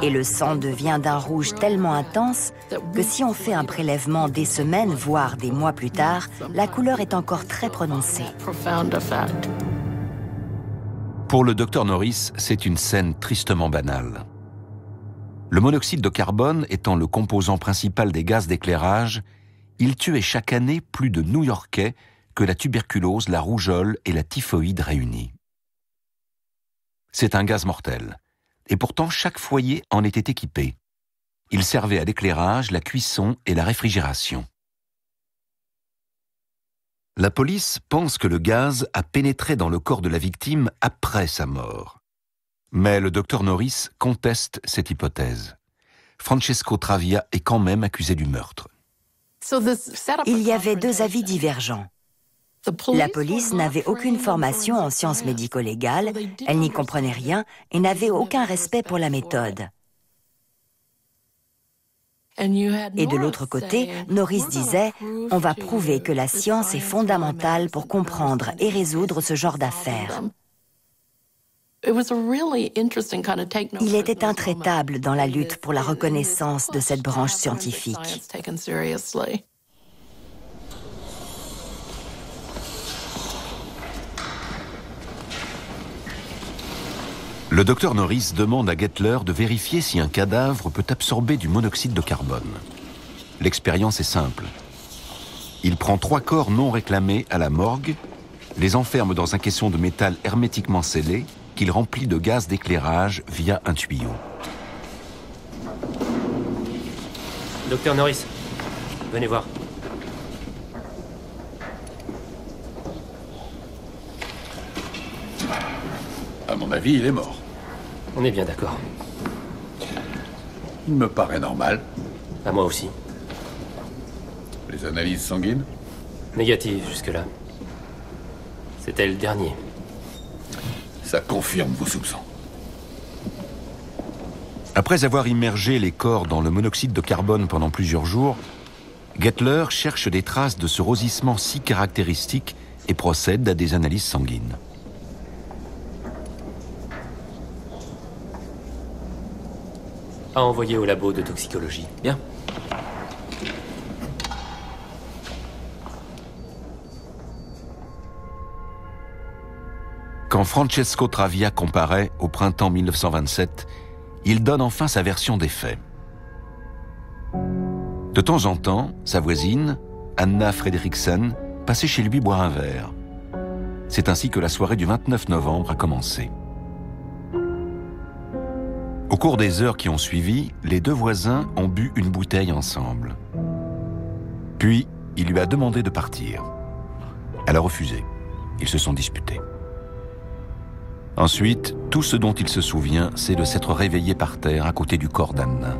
Et le sang devient d'un rouge tellement intense que si on fait un prélèvement des semaines, voire des mois plus tard, la couleur est encore très prononcée. Pour le docteur Norris, c'est une scène tristement banale. Le monoxyde de carbone étant le composant principal des gaz d'éclairage, il tuait chaque année plus de New-Yorkais que la tuberculose, la rougeole et la typhoïde réunies. C'est un gaz mortel, et pourtant chaque foyer en était équipé. Il servait à l'éclairage, la cuisson et la réfrigération. La police pense que le gaz a pénétré dans le corps de la victime après sa mort. Mais le docteur Norris conteste cette hypothèse. Francesco Travia est quand même accusé du meurtre. Il y avait deux avis divergents. La police n'avait aucune formation en sciences médico-légales, elle n'y comprenait rien et n'avait aucun respect pour la méthode. Et de l'autre côté, Norris disait « On va prouver que la science est fondamentale pour comprendre et résoudre ce genre d'affaires ». Il était intraitable dans la lutte pour la reconnaissance de cette branche scientifique. Le docteur Norris demande à Gettler de vérifier si un cadavre peut absorber du monoxyde de carbone. L'expérience est simple. Il prend 3 corps non réclamés à la morgue, les enferme dans un caisson de métal hermétiquement scellé, qu'il remplit de gaz d'éclairage via un tuyau. Docteur Norris, venez voir. À mon avis, il est mort. On est bien d'accord. Il me paraît normal. À moi aussi. Les analyses sanguines? Négatives jusque-là. C'était le dernier. Ça confirme vos soupçons. Après avoir immergé les corps dans le monoxyde de carbone pendant plusieurs jours, Gettler cherche des traces de ce rosissement si caractéristique et procède à des analyses sanguines. À envoyer au labo de toxicologie. Bien. Quand Francesco Travia comparaît au printemps 1927, il donne enfin sa version des faits. De temps en temps, sa voisine, Anna Fredriksen, passait chez lui boire un verre. C'est ainsi que la soirée du 29 novembre a commencé. Au cours des heures qui ont suivi, les deux voisins ont bu une bouteille ensemble. Puis, il lui a demandé de partir. Elle a refusé. Ils se sont disputés. Ensuite, tout ce dont il se souvient, c'est de s'être réveillé par terre à côté du corps d'Anna.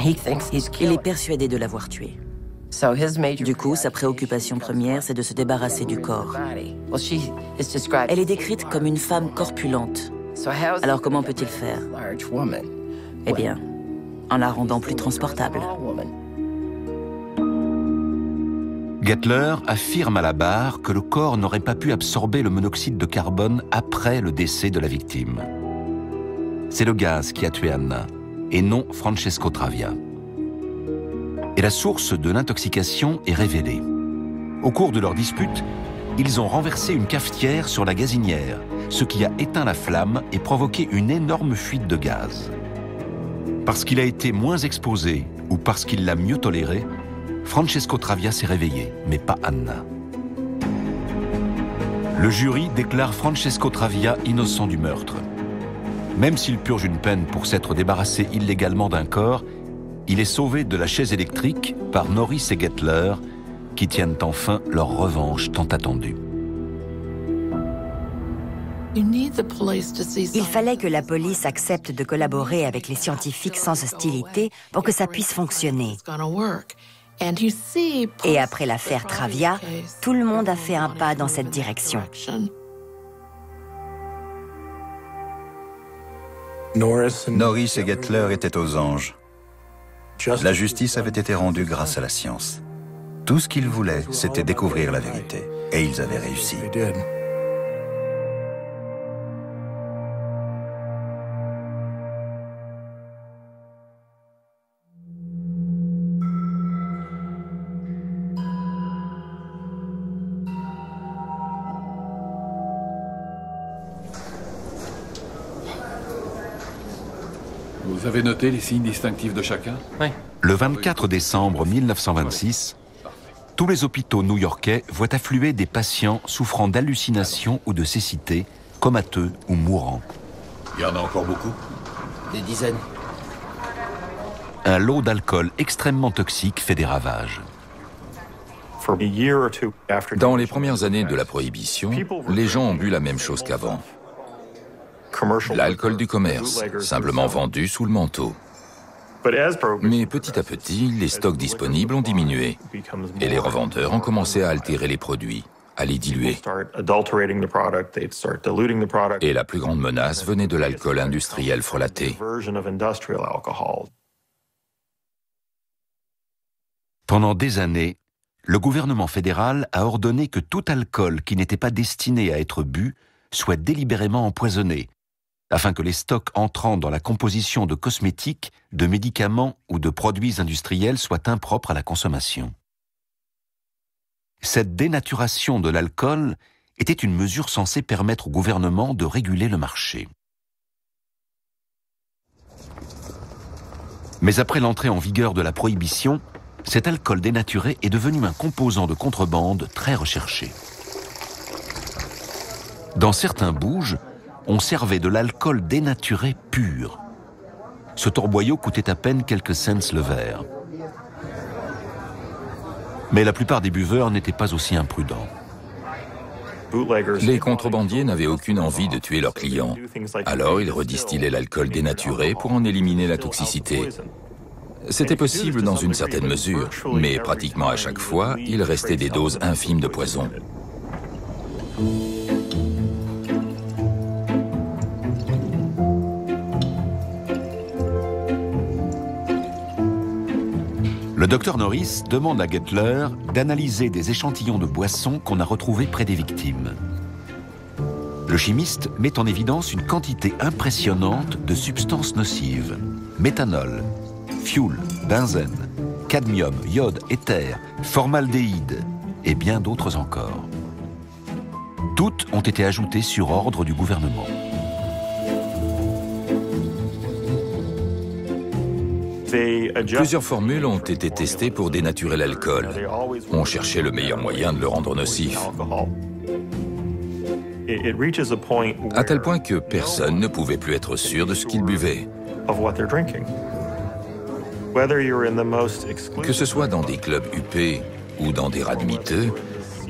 Il est persuadé de l'avoir tuée. Du coup, sa préoccupation première, c'est de se débarrasser du corps. Elle est décrite comme une femme corpulente. Alors comment peut-il faire? Eh bien, en la rendant plus transportable. Gettler affirme à la barre que le corps n'aurait pas pu absorber le monoxyde de carbone après le décès de la victime. C'est le gaz qui a tué Anna, et non Francesco Travia. Et la source de l'intoxication est révélée. Au cours de leur dispute, ils ont renversé une cafetière sur la gazinière, ce qui a éteint la flamme et provoqué une énorme fuite de gaz. Parce qu'il a été moins exposé ou parce qu'il l'a mieux toléré, Francesco Travia s'est réveillé, mais pas Anna. Le jury déclare Francesco Travia innocent du meurtre. Même s'il purge une peine pour s'être débarrassé illégalement d'un corps, il est sauvé de la chaise électrique par Norris et Gettler, qui tiennent enfin leur revanche tant attendue. Il fallait que la police accepte de collaborer avec les scientifiques sans hostilité pour que ça puisse fonctionner. Et après l'affaire Travia, tout le monde a fait un pas dans cette direction. Norris et Gettler étaient aux anges. La justice avait été rendue grâce à la science. Tout ce qu'ils voulaient, c'était découvrir la vérité. Et ils avaient réussi. Vous avez noté les signes distinctifs de chacun? Oui. Le 24 décembre 1926, tous les hôpitaux new-yorkais voient affluer des patients souffrant d'hallucinations ou de cécité, comateux ou mourants. Il y en a encore beaucoup? Des dizaines. Un lot d'alcool extrêmement toxique fait des ravages. Dans les premières années de la prohibition, les gens ont bu la même chose qu'avant. L'alcool du commerce, simplement vendu sous le manteau. Mais petit à petit, les stocks disponibles ont diminué et les revendeurs ont commencé à altérer les produits, à les diluer. Et la plus grande menace venait de l'alcool industriel frelaté. Pendant des années, le gouvernement fédéral a ordonné que tout alcool qui n'était pas destiné à être bu soit délibérément empoisonné, afin que les stocks entrant dans la composition de cosmétiques, de médicaments ou de produits industriels soient impropres à la consommation. Cette dénaturation de l'alcool était une mesure censée permettre au gouvernement de réguler le marché. Mais après l'entrée en vigueur de la prohibition, cet alcool dénaturé est devenu un composant de contrebande très recherché. Dans certains bouges, on servait de l'alcool dénaturé pur. Ce torboyau coûtait à peine quelques cents le verre. Mais la plupart des buveurs n'étaient pas aussi imprudents. Les contrebandiers n'avaient aucune envie de tuer leurs clients. Alors ils redistillaient l'alcool dénaturé pour en éliminer la toxicité. C'était possible dans une certaine mesure, mais pratiquement à chaque fois, il restait des doses infimes de poison. Le docteur Norris demande à Gettler d'analyser des échantillons de boissons qu'on a retrouvés près des victimes. Le chimiste met en évidence une quantité impressionnante de substances nocives. Méthanol, fioul, benzène, cadmium, iode, éther, formaldéhyde et bien d'autres encore. Toutes ont été ajoutées sur ordre du gouvernement. Plusieurs formules ont été testées pour dénaturer l'alcool. On cherchait le meilleur moyen de le rendre nocif. À tel point que personne ne pouvait plus être sûr de ce qu'il buvait. Que ce soit dans des clubs huppés ou dans des rades miteux,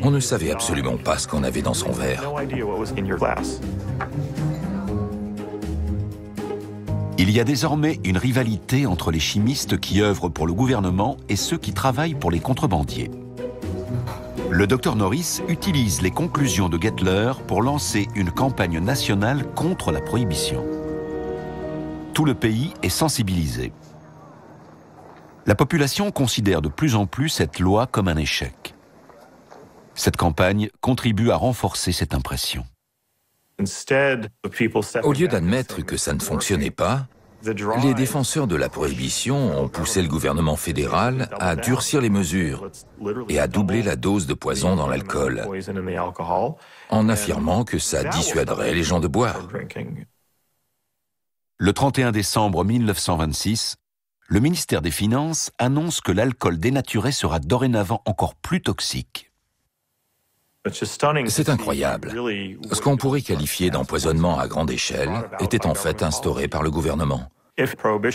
on ne savait absolument pas ce qu'on avait dans son verre. Il y a désormais une rivalité entre les chimistes qui œuvrent pour le gouvernement et ceux qui travaillent pour les contrebandiers. Le docteur Norris utilise les conclusions de Gettler pour lancer une campagne nationale contre la prohibition. Tout le pays est sensibilisé. La population considère de plus en plus cette loi comme un échec. Cette campagne contribue à renforcer cette impression. Au lieu d'admettre que ça ne fonctionnait pas, les défenseurs de la prohibition ont poussé le gouvernement fédéral à durcir les mesures et à doubler la dose de poison dans l'alcool, en affirmant que ça dissuaderait les gens de boire. Le 31 décembre 1926, le ministère des Finances annonce que l'alcool dénaturé sera dorénavant encore plus toxique. C'est incroyable. Ce qu'on pourrait qualifier d'empoisonnement à grande échelle était en fait instauré par le gouvernement.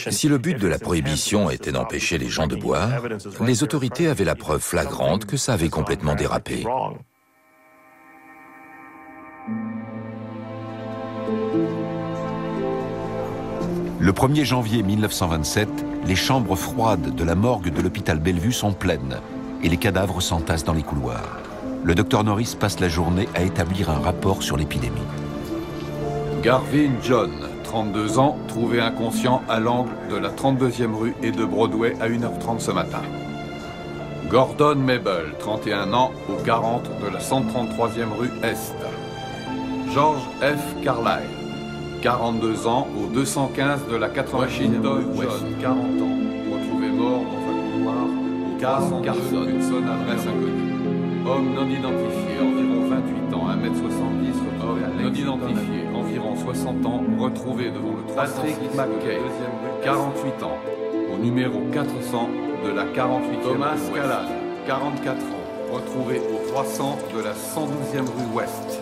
Si le but de la prohibition était d'empêcher les gens de boire, les autorités avaient la preuve flagrante que ça avait complètement dérapé. Le 1er janvier 1927, les chambres froides de la morgue de l'hôpital Bellevue sont pleines et les cadavres s'entassent dans les couloirs. Le docteur Norris passe la journée à établir un rapport sur l'épidémie. Garvin John, 32 ans, trouvé inconscient à l'angle de la 32e rue et de Broadway à 1h30 ce matin. Gordon Mabel, 31 ans, au 40 de la 133e rue Est. George F. Carlyle, 42 ans, au 215 de la 80e rue Ouest, 40 ans, retrouvé mort dans un couloir au 402 Hudson, adresse inconnue. Homme non identifié, environ 28 ans, 1m70, retrouvé à non identifié, environ 60 ans, retrouvé devant le 306 Patrick McKay, 48 ans, au numéro 400 de la 48e Thomas Callan, 44 ans, retrouvé au 300 de la 112e rue Ouest.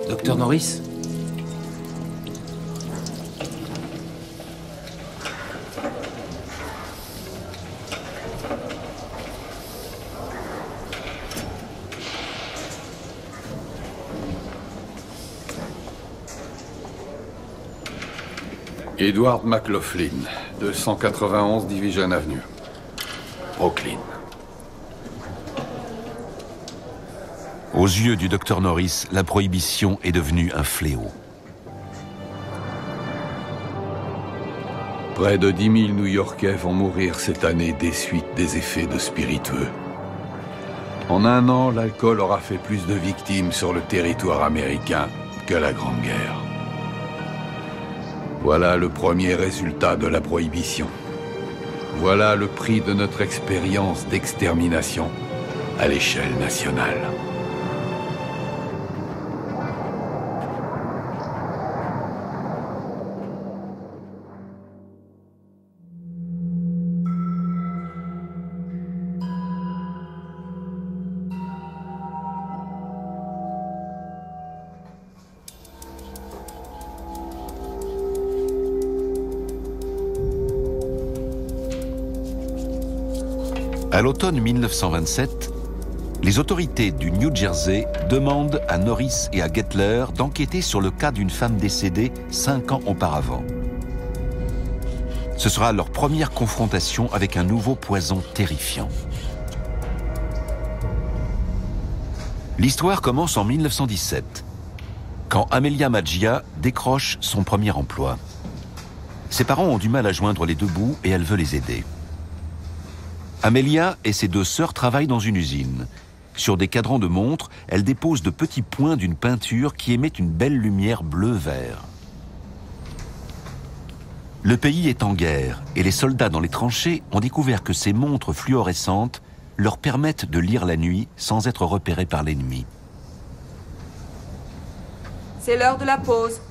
Docteur Norris ? Edward McLaughlin, 291 Division Avenue, Brooklyn. Aux yeux du docteur Norris, la prohibition est devenue un fléau. Près de 10 000 New-Yorkais vont mourir cette année des suites des effets de spiritueux. En un an, l'alcool aura fait plus de victimes sur le territoire américain que la Grande Guerre. Voilà le premier résultat de la prohibition. Voilà le prix de notre expérience d'extermination à l'échelle nationale. À l'automne 1927, les autorités du New Jersey demandent à Norris et à Gettler d'enquêter sur le cas d'une femme décédée 5 ans auparavant. Ce sera leur première confrontation avec un nouveau poison terrifiant. L'histoire commence en 1917, quand Amelia Maggia décroche son premier emploi. Ses parents ont du mal à joindre les deux bouts et elle veut les aider. Amelia et ses deux sœurs travaillent dans une usine. Sur des cadrans de montres, elles déposent de petits points d'une peinture qui émet une belle lumière bleu-vert. Le pays est en guerre et les soldats dans les tranchées ont découvert que ces montres fluorescentes leur permettent de lire la nuit sans être repérés par l'ennemi. C'est l'heure de la pause.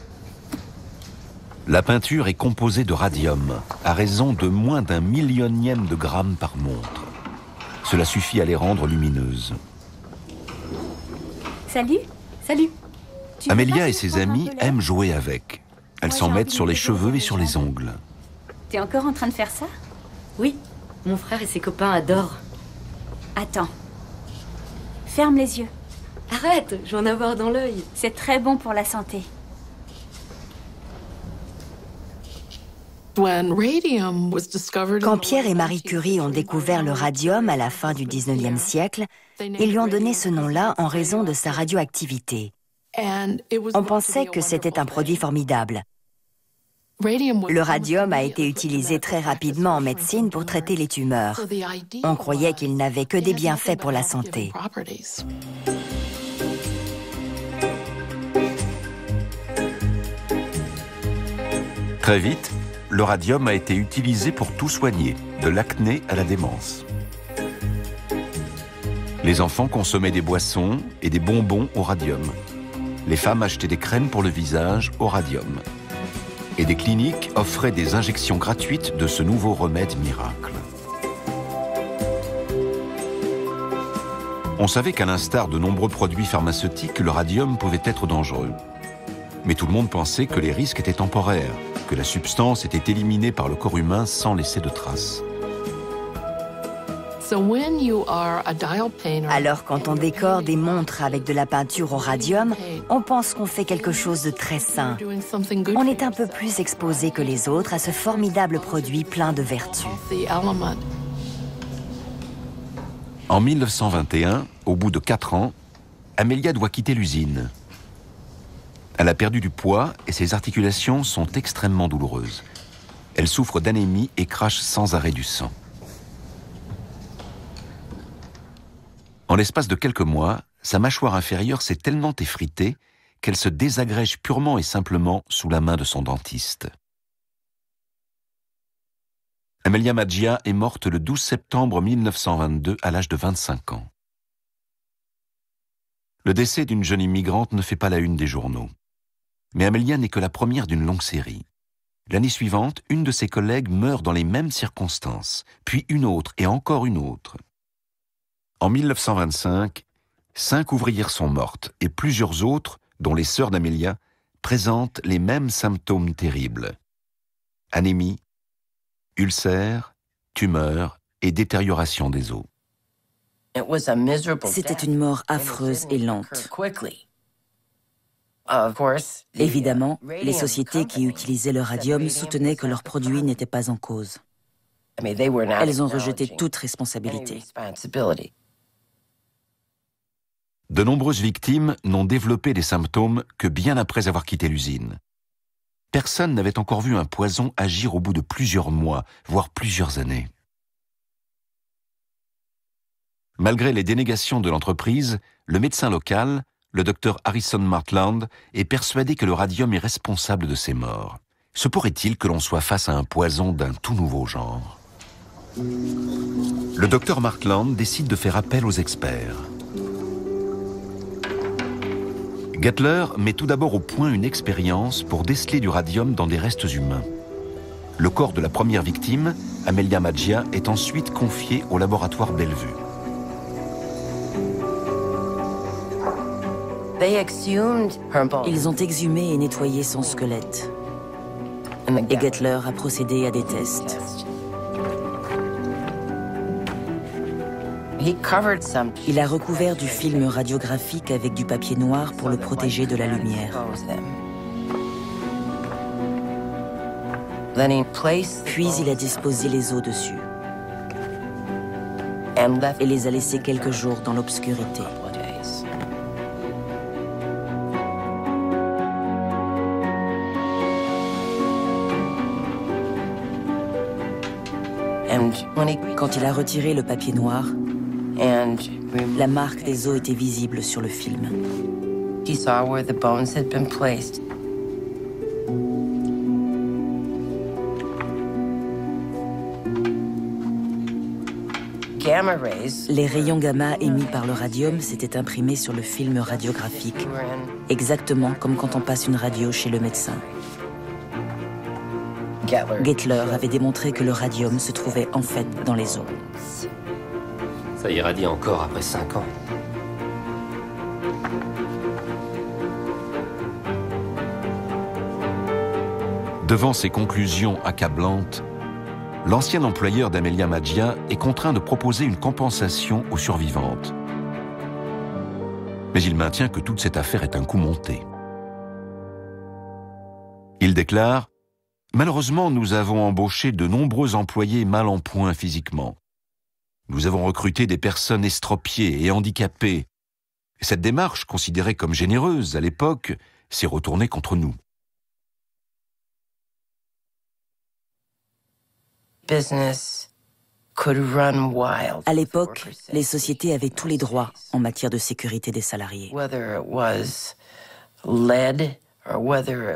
La peinture est composée de radium, à raison de moins d'1 millionième de gramme par montre. Cela suffit à les rendre lumineuses. Salut, salut. Amelia et ses amis aiment jouer avec. Elles s'en mettent sur les cheveux et sur les ongles. T'es encore en train de faire ça? Oui, mon frère et ses copains adorent. Attends. Ferme les yeux. Arrête, je vais en avoir dans l'œil. C'est très bon pour la santé. Quand Pierre et Marie Curie ont découvert le radium à la fin du 19e siècle, ils lui ont donné ce nom-là en raison de sa radioactivité. On pensait que c'était un produit formidable. Le radium a été utilisé très rapidement en médecine pour traiter les tumeurs. On croyait qu'il n'avait que des bienfaits pour la santé. Très vite, le radium a été utilisé pour tout soigner, de l'acné à la démence. Les enfants consommaient des boissons et des bonbons au radium. Les femmes achetaient des crèmes pour le visage au radium. Et des cliniques offraient des injections gratuites de ce nouveau remède miracle. On savait qu'à l'instar de nombreux produits pharmaceutiques, le radium pouvait être dangereux. Mais tout le monde pensait que les risques étaient temporaires, que la substance était éliminée par le corps humain sans laisser de traces. Alors quand on décore des montres avec de la peinture au radium, on pense qu'on fait quelque chose de très sain. On est un peu plus exposé que les autres à ce formidable produit plein de vertus. En 1921, au bout de 4 ans, Amelia doit quitter l'usine. Elle a perdu du poids et ses articulations sont extrêmement douloureuses. Elle souffre d'anémie et crache sans arrêt du sang. En l'espace de quelques mois, sa mâchoire inférieure s'est tellement effritée qu'elle se désagrège purement et simplement sous la main de son dentiste. Amelia Maggia est morte le 12 septembre 1922 à l'âge de 25 ans. Le décès d'une jeune immigrante ne fait pas la une des journaux. Mais Amelia n'est que la première d'une longue série. L'année suivante, une de ses collègues meurt dans les mêmes circonstances, puis une autre et encore une autre. En 1925, 5 ouvrières sont mortes et plusieurs autres, dont les sœurs d'Amelia, présentent les mêmes symptômes terribles. Anémie, ulcères, tumeurs et détérioration des os. C'était une mort affreuse et lente. Évidemment, les sociétés qui utilisaient le radium soutenaient que leurs produits n'étaient pas en cause. Elles ont rejeté toute responsabilité. De nombreuses victimes n'ont développé des symptômes que bien après avoir quitté l'usine. Personne n'avait encore vu un poison agir au bout de plusieurs mois, voire plusieurs années. Malgré les dénégations de l'entreprise, le médecin local, le docteur Harrison Martland, est persuadé que le radium est responsable de ces morts. Se pourrait-il que l'on soit face à un poison d'un tout nouveau genre? Le docteur Martland décide de faire appel aux experts. Gettler met tout d'abord au point une expérience pour déceler du radium dans des restes humains. Le corps de la première victime, Amelia Maggia, est ensuite confié au laboratoire Bellevue. Ils ont exhumé et nettoyé son squelette. Et Gettler a procédé à des tests. Il a recouvert du film radiographique avec du papier noir pour le protéger de la lumière. Puis il a disposé les os dessus et les a laissés quelques jours dans l'obscurité. Quand il a retiré le papier noir, la marque des os était visible sur le film. Les rayons gamma émis par le radium s'étaient imprimés sur le film radiographique, exactement comme quand on passe une radio chez le médecin. Gettler avait démontré que le radium se trouvait en fait dans les os. Ça irradie encore après 5 ans. Devant ces conclusions accablantes, l'ancien employeur d'Amelia Maggia est contraint de proposer une compensation aux survivantes. Mais il maintient que toute cette affaire est un coup monté. Il déclare: « Malheureusement, nous avons embauché de nombreux employés mal en point physiquement. Nous avons recruté des personnes estropiées et handicapées. Cette démarche, considérée comme généreuse à l'époque, s'est retournée contre nous. » À l'époque, les sociétés avaient tous les droits en matière de sécurité des salariés.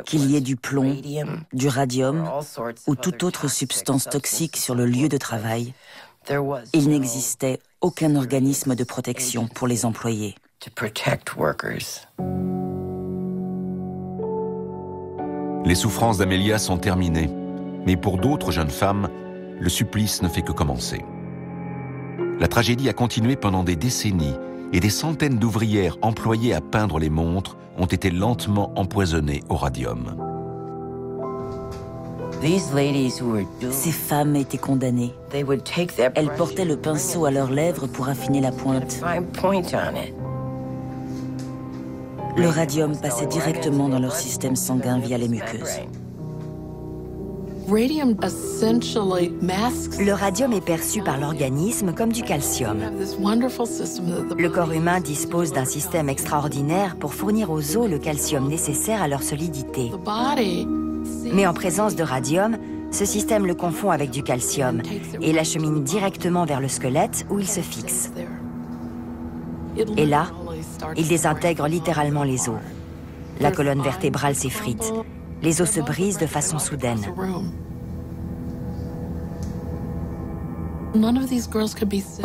Qu'il y ait du plomb, du radium ou toute autre substance toxique sur le lieu de travail, il n'existait aucun organisme de protection pour les employés. Les souffrances d'Amelia sont terminées, mais pour d'autres jeunes femmes, le supplice ne fait que commencer. La tragédie a continué pendant des décennies et des centaines d'ouvrières employées à peindre les montres ont été lentement empoisonnées au radium. Ces femmes étaient condamnées. Elles portaient le pinceau à leurs lèvres pour affiner la pointe. Le radium passait directement dans leur système sanguin via les muqueuses. Le radium est perçu par l'organisme comme du calcium. Le corps humain dispose d'un système extraordinaire pour fournir aux os le calcium nécessaire à leur solidité. Mais en présence de radium, ce système le confond avec du calcium et l'achemine directement vers le squelette où il se fixe. Et là, il désintègre littéralement les os. La colonne vertébrale s'effrite. Les os se brisent de façon soudaine.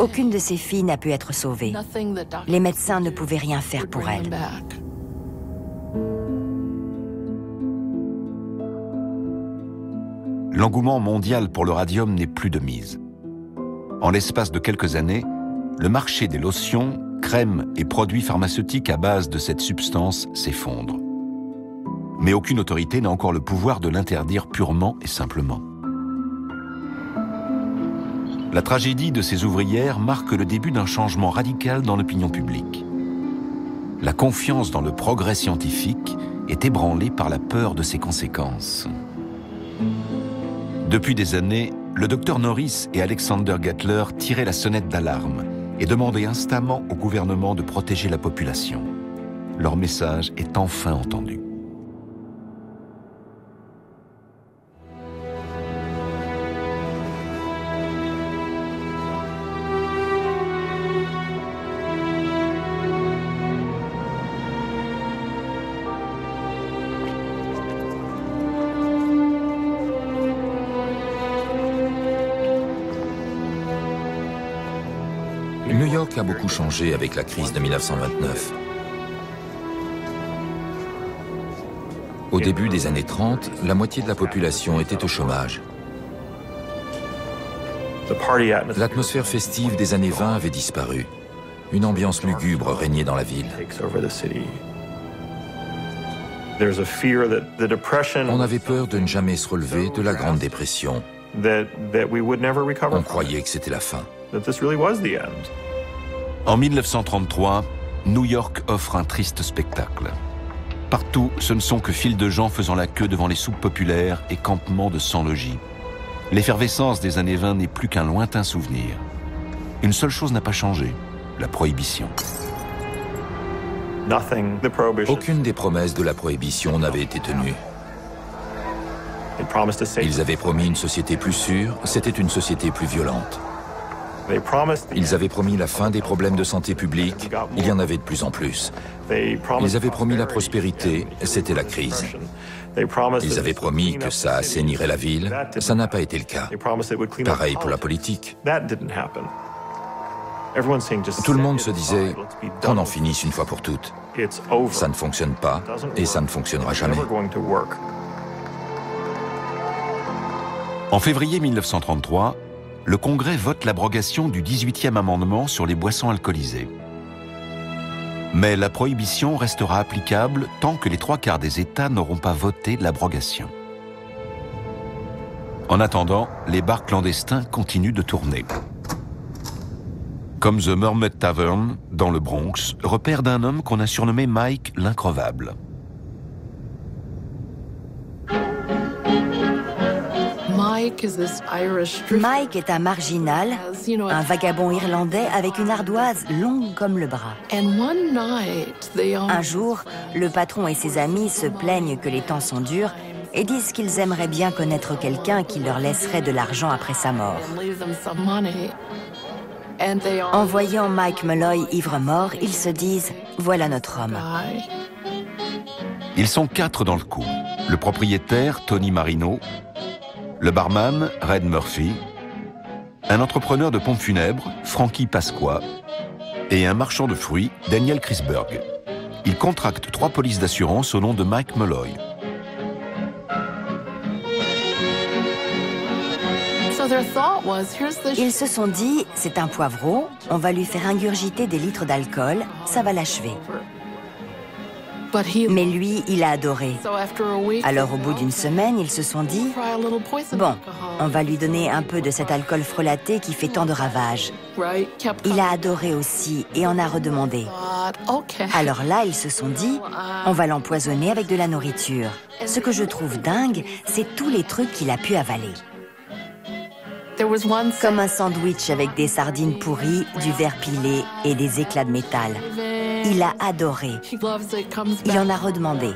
Aucune de ces filles n'a pu être sauvée. Les médecins ne pouvaient rien faire pour elles. L'engouement mondial pour le radium n'est plus de mise. En l'espace de quelques années, le marché des lotions, crèmes et produits pharmaceutiques à base de cette substance s'effondre. Mais aucune autorité n'a encore le pouvoir de l'interdire purement et simplement. La tragédie de ces ouvrières marque le début d'un changement radical dans l'opinion publique. La confiance dans le progrès scientifique est ébranlée par la peur de ses conséquences. Depuis des années, le docteur Norris et Alexander Gettler tiraient la sonnette d'alarme et demandaient instamment au gouvernement de protéger la population. Leur message est enfin entendu. New York a beaucoup changé avec la crise de 1929. Au début des années 30, la moitié de la population était au chômage. L'atmosphère festive des années 20 avait disparu. Une ambiance lugubre régnait dans la ville. On avait peur de ne jamais se relever de la Grande Dépression. On croyait que c'était la fin. En 1933, New York offre un triste spectacle. Partout, ce ne sont que files de gens faisant la queue devant les soupes populaires et campements de sans-logis. L'effervescence des années 20 n'est plus qu'un lointain souvenir. Une seule chose n'a pas changé, la prohibition. Aucune des promesses de la prohibition n'avait été tenue. Ils avaient promis une société plus sûre, c'était une société plus violente. Ils avaient promis la fin des problèmes de santé publique, il y en avait de plus en plus. Ils avaient promis la prospérité, c'était la crise. Ils avaient promis que ça assainirait la ville, ça n'a pas été le cas. Pareil pour la politique. Tout le monde se disait qu'on en finisse une fois pour toutes. Ça ne fonctionne pas et ça ne fonctionnera jamais. En février 1933, le Congrès vote l'abrogation du 18e amendement sur les boissons alcoolisées. Mais la prohibition restera applicable tant que les 3/4 des États n'auront pas voté l'abrogation. En attendant, les bars clandestins continuent de tourner. Comme The Mermaid Tavern, dans le Bronx, repère d'un homme qu'on a surnommé Mike l'Increvable. Mike est un marginal, un vagabond irlandais avec une ardoise longue comme le bras. Un jour, le patron et ses amis se plaignent que les temps sont durs et disent qu'ils aimeraient bien connaître quelqu'un qui leur laisserait de l'argent après sa mort. En voyant Mike Malloy ivre-mort, ils se disent « Voilà notre homme ». Ils sont 4 dans le coup. Le propriétaire, Tony Marino, le barman, Red Murphy, un entrepreneur de pompes funèbres, Frankie Pasqua, et un marchand de fruits, Daniel Chrisberg. Ils contractent 3 polices d'assurance au nom de Mike Malloy. Ils se sont dit, c'est un poivreau, on va lui faire ingurgiter des litres d'alcool, ça va l'achever. Mais lui, il a adoré. Alors au bout d'une semaine, ils se sont dit, bon, on va lui donner un peu de cet alcool frelaté qui fait tant de ravages. Il a adoré aussi et en a redemandé. Alors là, ils se sont dit, on va l'empoisonner avec de la nourriture. Ce que je trouve dingue, c'est tous les trucs qu'il a pu avaler. Comme un sandwich avec des sardines pourries, du verre pilé et des éclats de métal. Il a adoré. Il en a redemandé.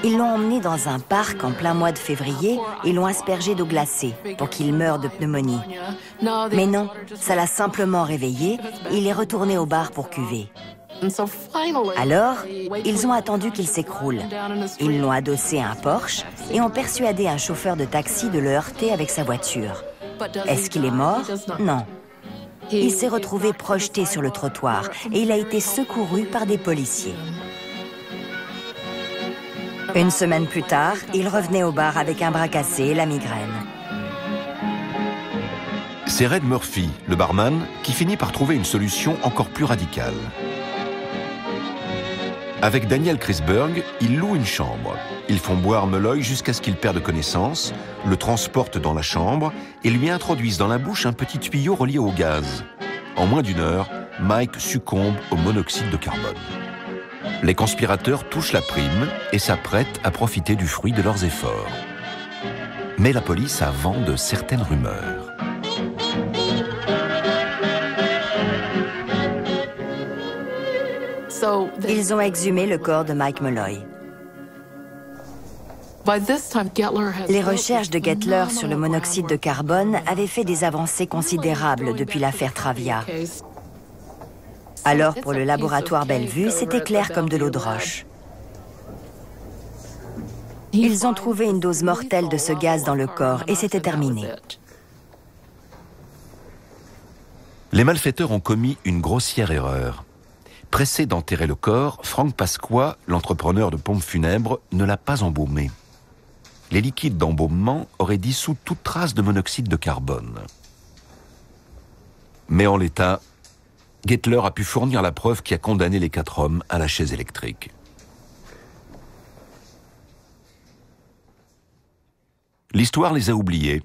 Ils l'ont emmené dans un parc en plein mois de février et l'ont aspergé d'eau glacée pour qu'il meure de pneumonie. Mais non, ça l'a simplement réveillé et il est retourné au bar pour cuver. Alors, ils ont attendu qu'il s'écroule. Ils l'ont adossé à un Porsche et ont persuadé un chauffeur de taxi de le heurter avec sa voiture. Est-ce qu'il est mort? Non. Il s'est retrouvé projeté sur le trottoir et il a été secouru par des policiers. Une semaine plus tard, il revenait au bar avec un bras cassé et la migraine. C'est Red Murphy, le barman, qui finit par trouver une solution encore plus radicale. Avec Daniel Chrisberg, ils louent une chambre. Ils font boire Malloy jusqu'à ce qu'il perde connaissance, le transportent dans la chambre et lui introduisent dans la bouche un petit tuyau relié au gaz. En moins d'1 heure, Mike succombe au monoxyde de carbone. Les conspirateurs touchent la prime et s'apprêtent à profiter du fruit de leurs efforts. Mais la police a vent de certaines rumeurs. Ils ont exhumé le corps de Mike Malloy. Les recherches de Gettler sur le monoxyde de carbone avaient fait des avancées considérables depuis l'affaire Travia. Alors, pour le laboratoire Bellevue, c'était clair comme de l'eau de roche. Ils ont trouvé une dose mortelle de ce gaz dans le corps et c'était terminé. Les malfaiteurs ont commis une grossière erreur. Pressé d'enterrer le corps, Frank Pasqua, l'entrepreneur de pompes funèbres, ne l'a pas embaumé. Les liquides d'embaumement auraient dissous toute trace de monoxyde de carbone. Mais en l'état, Gettler a pu fournir la preuve qui a condamné les 4 hommes à la chaise électrique. L'histoire les a oubliés,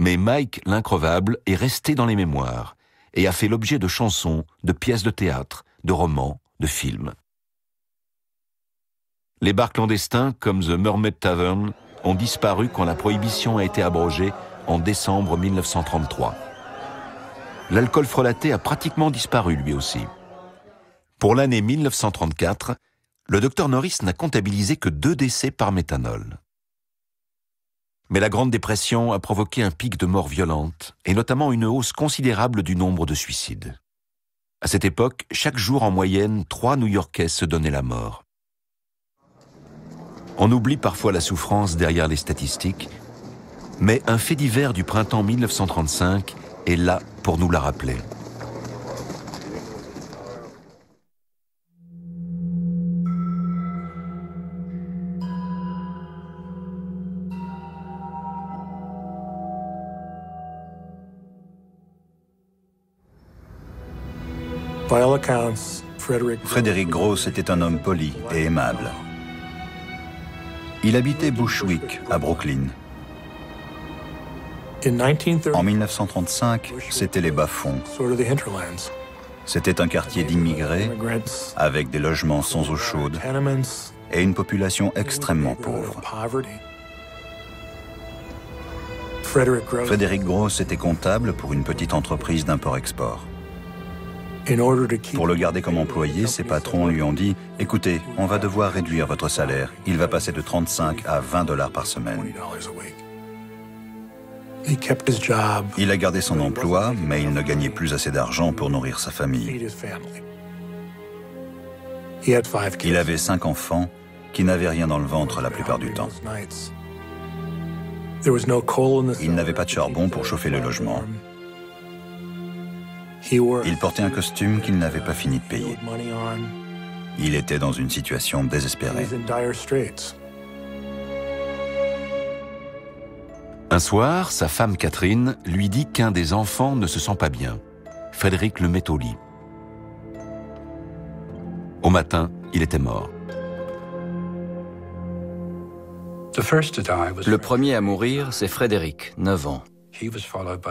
mais Mike l'increvable est resté dans les mémoires et a fait l'objet de chansons, de pièces de théâtre, de romans, de films. Les bars clandestins, comme The Mermaid Tavern, ont disparu quand la prohibition a été abrogée en décembre 1933. L'alcool frelaté a pratiquement disparu lui aussi. Pour l'année 1934, le docteur Norris n'a comptabilisé que 2 décès par méthanol. Mais la Grande Dépression a provoqué un pic de morts violentes, et notamment une hausse considérable du nombre de suicides. À cette époque, chaque jour en moyenne, 3 New-Yorkais se donnaient la mort. On oublie parfois la souffrance derrière les statistiques, mais un fait divers du printemps 1935 est là pour nous la rappeler. Frederick Gross était un homme poli et aimable. Il habitait Bushwick, à Brooklyn. En 1935, c'était les bas-fonds. C'était un quartier d'immigrés, avec des logements sans eau chaude et une population extrêmement pauvre. Frederick Gross était comptable pour une petite entreprise d'import-export. Pour le garder comme employé, ses patrons lui ont dit « Écoutez, on va devoir réduire votre salaire. Il va passer de 35 à 20 $ par semaine. » Il a gardé son emploi, mais il ne gagnait plus assez d'argent pour nourrir sa famille. Il avait 5 enfants qui n'avaient rien dans le ventre la plupart du temps. Il n'avait pas de charbon pour chauffer le logement. Il portait un costume qu'il n'avait pas fini de payer. Il était dans une situation désespérée. Un soir, sa femme Catherine lui dit qu'un des enfants ne se sent pas bien. Frédéric le met au lit. Au matin, il était mort. Le premier à mourir, c'est Frédéric, 9 ans,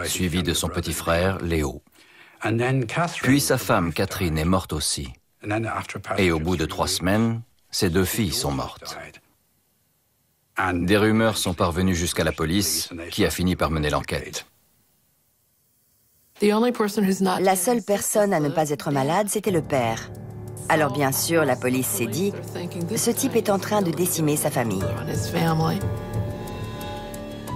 suivi de son petit frère, Léo. Puis sa femme, Catherine, est morte aussi. Et au bout de 3 semaines, ses 2 filles sont mortes. Des rumeurs sont parvenues jusqu'à la police, qui a fini par mener l'enquête. La seule personne à ne pas être malade, c'était le père. Alors bien sûr, la police s'est dit, ce type est en train de décimer sa famille.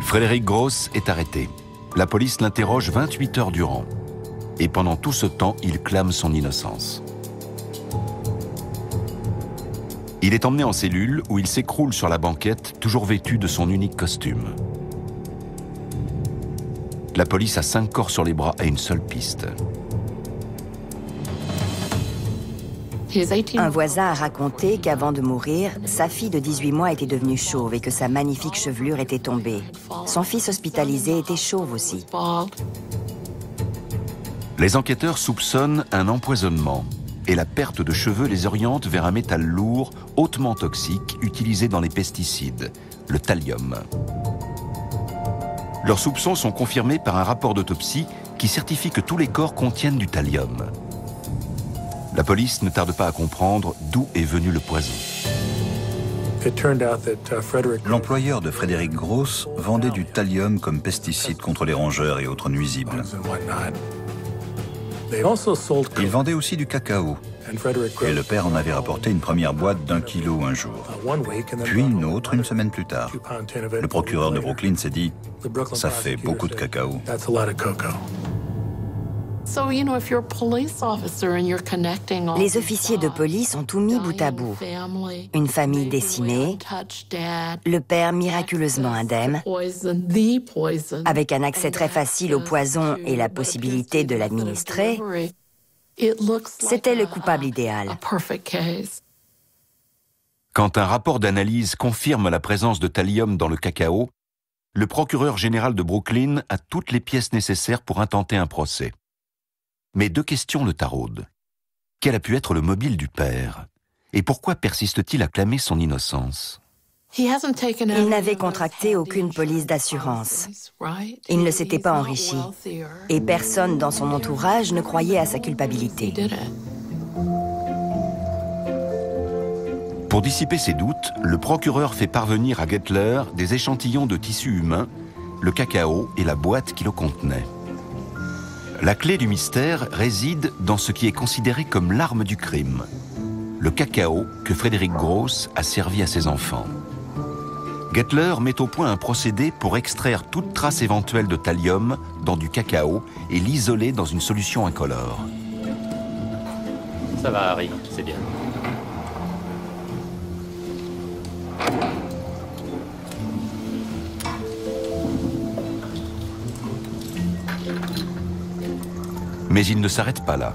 Frédéric Gross est arrêté. La police l'interroge 28 heures durant. Et pendant tout ce temps, il clame son innocence. Il est emmené en cellule où il s'écroule sur la banquette, toujours vêtu de son unique costume. La police a 5 corps sur les bras et une seule piste. Un voisin a raconté qu'avant de mourir, sa fille de 18 mois était devenue chauve et que sa magnifique chevelure était tombée. Son fils hospitalisé était chauve aussi. Les enquêteurs soupçonnent un empoisonnement et la perte de cheveux les oriente vers un métal lourd, hautement toxique, utilisé dans les pesticides, le thallium. Leurs soupçons sont confirmés par un rapport d'autopsie qui certifie que tous les corps contiennent du thallium. La police ne tarde pas à comprendre d'où est venu le poison. L'employeur de Frédéric Gross vendait du thallium comme pesticide contre les rongeurs et autres nuisibles. Il vendait aussi du cacao. Et le père en avait rapporté une première boîte d'1 kilo un jour. Puis une autre une semaine plus tard. Le procureur de Brooklyn s'est dit « Ça fait beaucoup de cacao ». Les officiers de police ont tout mis bout à bout. Une famille décimée, le père miraculeusement indemne, avec un accès très facile au poison et la possibilité de l'administrer. C'était le coupable idéal. Quand un rapport d'analyse confirme la présence de thallium dans le cacao, le procureur général de Brooklyn a toutes les pièces nécessaires pour intenter un procès. Mais 2 questions le taraudent. Quel a pu être le mobile du père? Et pourquoi persiste-t-il à clamer son innocence? Il n'avait contracté aucune police d'assurance. Il ne s'était pas enrichi. Et personne dans son entourage ne croyait à sa culpabilité. Pour dissiper ses doutes, le procureur fait parvenir à Gettler des échantillons de tissu humain, le cacao et la boîte qui le contenait. La clé du mystère réside dans ce qui est considéré comme l'arme du crime, le cacao que Frédéric Gross a servi à ses enfants. Gettler met au point un procédé pour extraire toute trace éventuelle de thallium dans du cacao et l'isoler dans une solution incolore. Ça va, Harry, c'est bien. Mais il ne s'arrête pas là.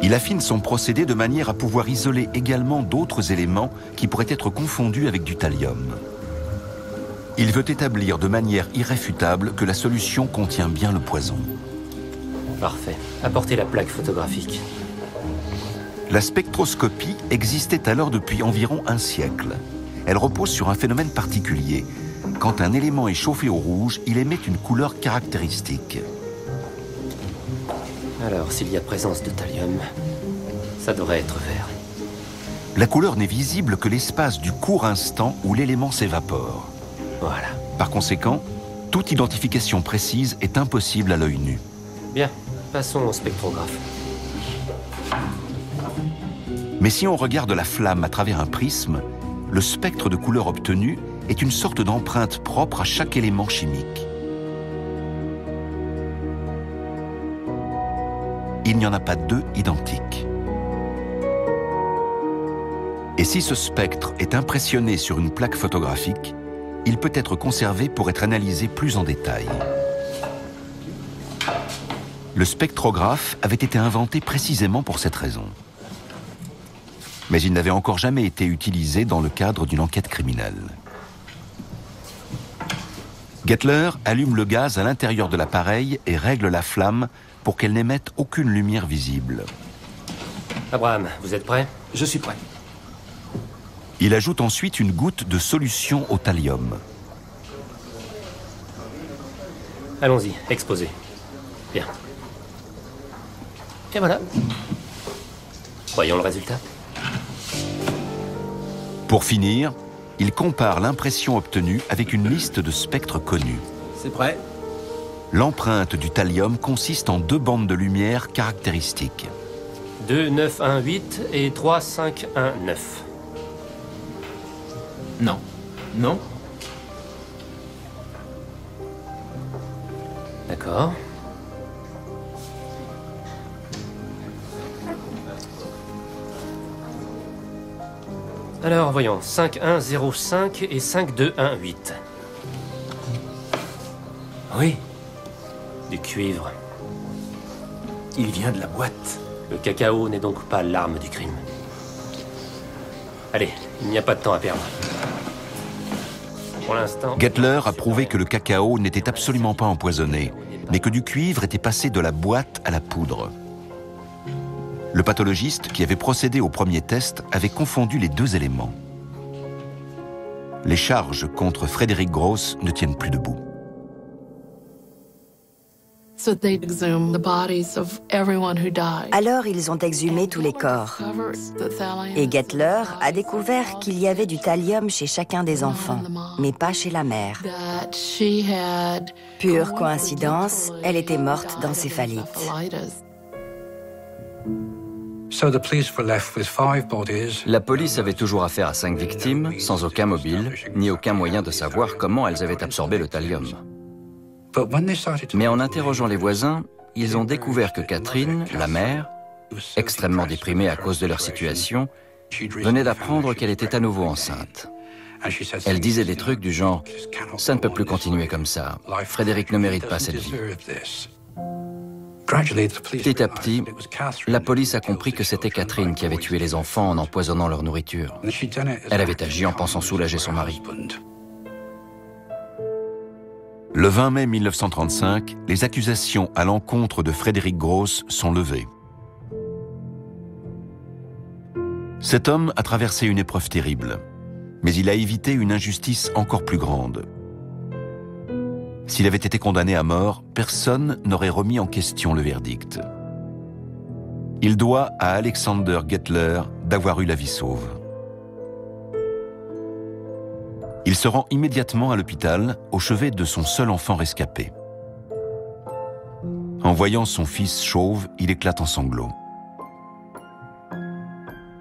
Il affine son procédé de manière à pouvoir isoler également d'autres éléments qui pourraient être confondus avec du thallium. Il veut établir de manière irréfutable que la solution contient bien le poison. Parfait. Apportez la plaque photographique. La spectroscopie existait alors depuis environ 1 siècle. Elle repose sur un phénomène particulier. Quand un élément est chauffé au rouge, il émet une couleur caractéristique. Alors, s'il y a présence de thallium, ça devrait être vert. La couleur n'est visible que l'espace du court instant où l'élément s'évapore. Voilà. Par conséquent, toute identification précise est impossible à l'œil nu. Bien, passons au spectrographe. Mais si on regarde la flamme à travers un prisme, le spectre de couleur obtenu est une sorte d'empreinte propre à chaque élément chimique. Il n'y en a pas deux identiques. Et si ce spectre est impressionné sur une plaque photographique, il peut être conservé pour être analysé plus en détail. Le spectrographe avait été inventé précisément pour cette raison. Mais il n'avait encore jamais été utilisé dans le cadre d'une enquête criminelle. Gettler allume le gaz à l'intérieur de l'appareil et règle la flamme pour qu'elle n'émette aucune lumière visible. Abraham, vous êtes prêt? Je suis prêt. Il ajoute ensuite une goutte de solution au thallium. Allons-y, exposez. Bien. Et voilà. Voyons le résultat. Pour finir, il compare l'impression obtenue avec une liste de spectres connus. C'est prêt. L'empreinte du thallium consiste en deux bandes de lumière caractéristiques. 2, 9, 1, 8 et 3, 5, 1, 9. Non. Non. D'accord. Alors, voyons. 5, 1, 0, 5 et 5, 2, 1, 8. Oui. Du cuivre. Il vient de la boîte. Le cacao n'est donc pas l'arme du crime. Allez, il n'y a pas de temps à perdre. Pour l'instant... Gettler a prouvé que le cacao n'était absolument pas empoisonné, mais que du cuivre était passé de la boîte à la poudre. Le pathologiste qui avait procédé au premier test avait confondu les deux éléments. Les charges contre Frédéric Gross ne tiennent plus debout. Alors ils ont exhumé tous les corps. Et Gettler a découvert qu'il y avait du thallium chez chacun des enfants, mais pas chez la mère. Pure coïncidence, elle était morte d'encéphalite. La police avait toujours affaire à 5 victimes, sans aucun mobile, ni aucun moyen de savoir comment elles avaient absorbé le thallium. Mais en interrogeant les voisins, ils ont découvert que Catherine, la mère, extrêmement déprimée à cause de leur situation, venait d'apprendre qu'elle était à nouveau enceinte. Elle disait des trucs du genre « Ça ne peut plus continuer comme ça. Frédéric ne mérite pas cette vie ». Petit à petit, la police a compris que c'était Catherine qui avait tué les enfants en empoisonnant leur nourriture. Elle avait agi en pensant soulager son mari. Le 20 mai 1935, les accusations à l'encontre de Frédéric Gross sont levées. Cet homme a traversé une épreuve terrible, mais il a évité une injustice encore plus grande. S'il avait été condamné à mort, personne n'aurait remis en question le verdict. Il doit à Alexander Gettler d'avoir eu la vie sauve. Il se rend immédiatement à l'hôpital, au chevet de son seul enfant rescapé. En voyant son fils chauve, il éclate en sanglots.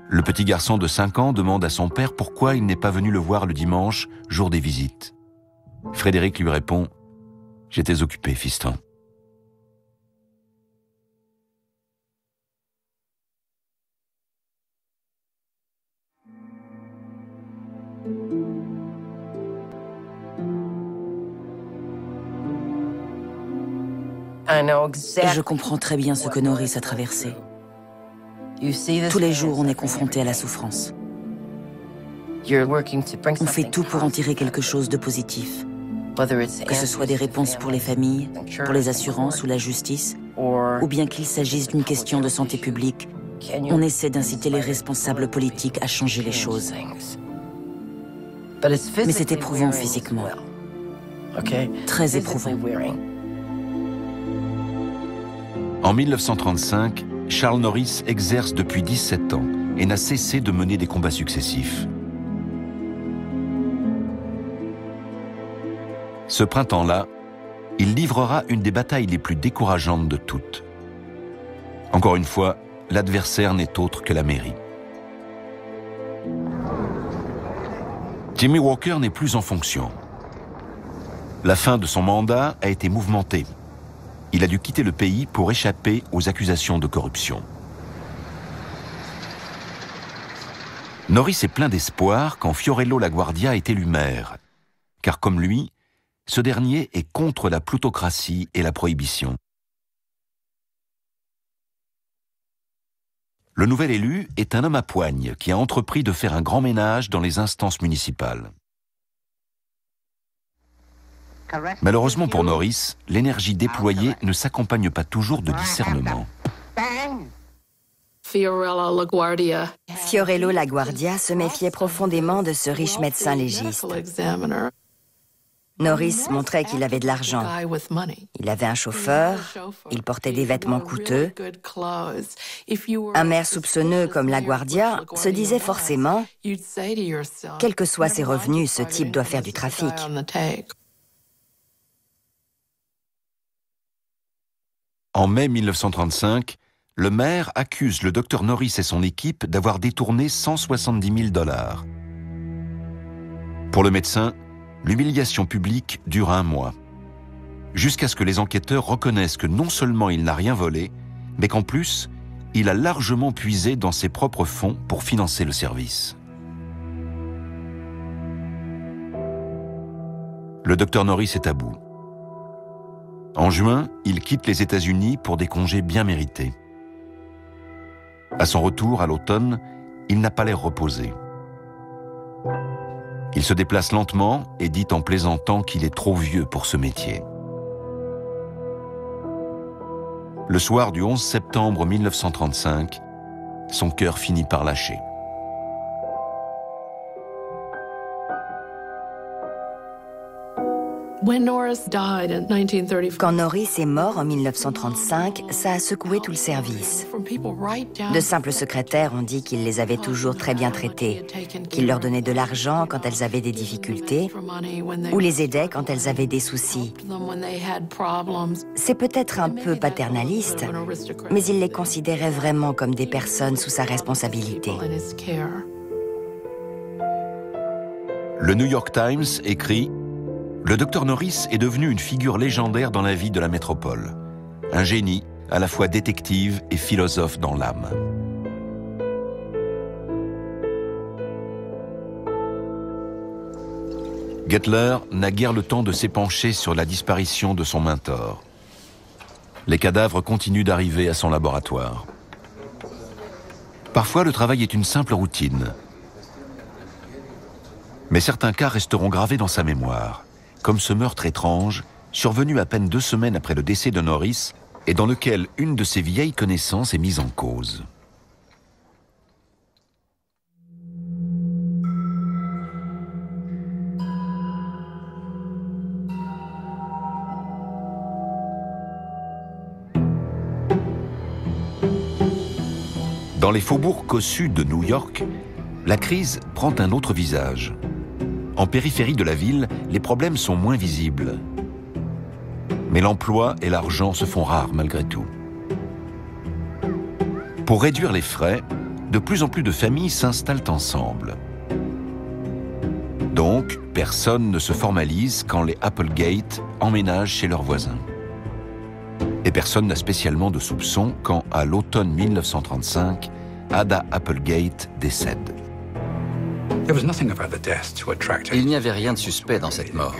Le petit garçon de 5 ans demande à son père pourquoi il n'est pas venu le voir le dimanche, jour des visites. Frédéric lui répond « J'étais occupé, fiston. » Je comprends très bien ce que Norris a traversé. Tous les jours, on est confronté à la souffrance. On fait tout pour en tirer quelque chose de positif. Que ce soit des réponses pour les familles, pour les assurances ou la justice, ou bien qu'il s'agisse d'une question de santé publique, on essaie d'inciter les responsables politiques à changer les choses. Mais c'est éprouvant physiquement. Très éprouvant. En 1935, Charles Norris exerce depuis 17 ans et n'a cessé de mener des combats successifs. Ce printemps-là, il livrera une des batailles les plus décourageantes de toutes. Encore une fois, l'adversaire n'est autre que la mairie. Jimmy Walker n'est plus en fonction. La fin de son mandat a été mouvementée. Il a dû quitter le pays pour échapper aux accusations de corruption. Norris est plein d'espoir quand Fiorello LaGuardia est élu maire, car comme lui, ce dernier est contre la plutocratie et la prohibition. Le nouvel élu est un homme à poigne qui a entrepris de faire un grand ménage dans les instances municipales. Malheureusement pour Norris, l'énergie déployée ne s'accompagne pas toujours de discernement. Fiorello LaGuardia se méfiait profondément de ce riche médecin légiste. Norris montrait qu'il avait de l'argent. Il avait un chauffeur, il portait des vêtements coûteux. Un maire soupçonneux comme LaGuardia se disait forcément, quels que soient ses revenus, ce type doit faire du trafic. En mai 1935, le maire accuse le docteur Norris et son équipe d'avoir détourné 170 000 $. Pour le médecin, l'humiliation publique dure 1 mois, jusqu'à ce que les enquêteurs reconnaissent que non seulement il n'a rien volé, mais qu'en plus, il a largement puisé dans ses propres fonds pour financer le service. Le docteur Norris est à bout. En juin, il quitte les États-Unis pour des congés bien mérités. À son retour, à l'automne, il n'a pas l'air reposé. Il se déplace lentement et dit en plaisantant qu'il est trop vieux pour ce métier. Le soir du 11 septembre 1935, son cœur finit par lâcher. Quand Norris est mort en 1935, ça a secoué tout le service. De simples secrétaires ont dit qu'il les avait toujours très bien traités, qu'il leur donnait de l'argent quand elles avaient des difficultés ou les aidait quand elles avaient des soucis. C'est peut-être un peu paternaliste, mais il les considérait vraiment comme des personnes sous sa responsabilité. Le New York Times écrit: le docteur Norris est devenu une figure légendaire dans la vie de la métropole. Un génie, à la fois détective et philosophe dans l'âme. Gettler n'a guère le temps de s'épancher sur la disparition de son mentor. Les cadavres continuent d'arriver à son laboratoire. Parfois, le travail est une simple routine. Mais certains cas resteront gravés dans sa mémoire, comme ce meurtre étrange, survenu à peine 2 semaines après le décès de Norris, et dans lequel une de ses vieilles connaissances est mise en cause. Dans les faubourgs cossus de New York, la crise prend un autre visage. En périphérie de la ville, les problèmes sont moins visibles. Mais l'emploi et l'argent se font rares malgré tout. Pour réduire les frais, de plus en plus de familles s'installent ensemble. Donc, personne ne se formalise quand les Applegate emménagent chez leurs voisins. Et personne n'a spécialement de soupçon quand, à l'automne 1935, Ada Applegate décède. Il n'y avait rien de suspect dans cette mort.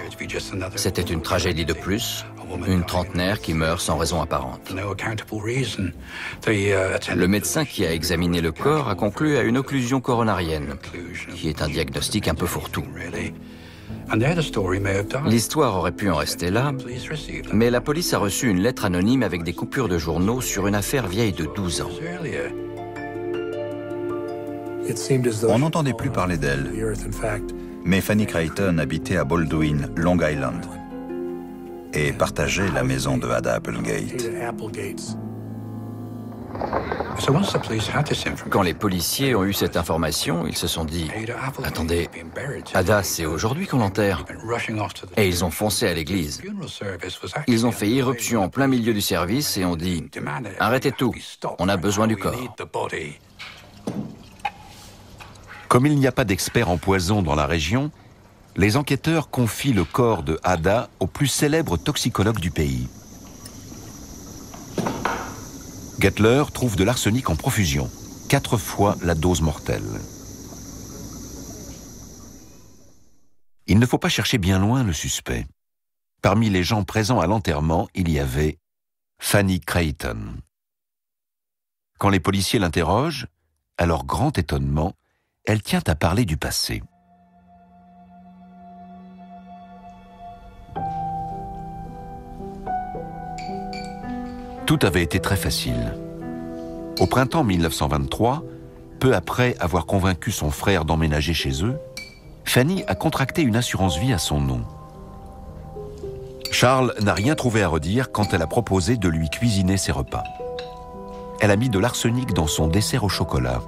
C'était une tragédie de plus, une trentenaire qui meurt sans raison apparente. Le médecin qui a examiné le corps a conclu à une occlusion coronarienne, qui est un diagnostic un peu fourre-tout. L'histoire aurait pu en rester là, mais la police a reçu une lettre anonyme avec des coupures de journaux sur une affaire vieille de 12 ans. On n'entendait plus parler d'elle. Mais Fanny Creighton habitait à Baldwin, Long Island, et partageait la maison de Ada Applegate. Quand les policiers ont eu cette information, ils se sont dit « Attendez, Ada, c'est aujourd'hui qu'on l'enterre ?» Et ils ont foncé à l'église. Ils ont fait irruption en plein milieu du service et ont dit « Arrêtez tout, on a besoin du corps. » Comme il n'y a pas d'experts en poison dans la région, les enquêteurs confient le corps de Ada au plus célèbre toxicologue du pays. Gettler trouve de l'arsenic en profusion, 4 fois la dose mortelle. Il ne faut pas chercher bien loin le suspect. Parmi les gens présents à l'enterrement, il y avait Fanny Creighton. Quand les policiers l'interrogent, à leur grand étonnement, elle tient à parler du passé. Tout avait été très facile. Au printemps 1923, peu après avoir convaincu son frère d'emménager chez eux, Fanny a contracté une assurance vie à son nom. Charles n'a rien trouvé à redire quand elle a proposé de lui cuisiner ses repas. Elle a mis de l'arsenic dans son dessert au chocolat.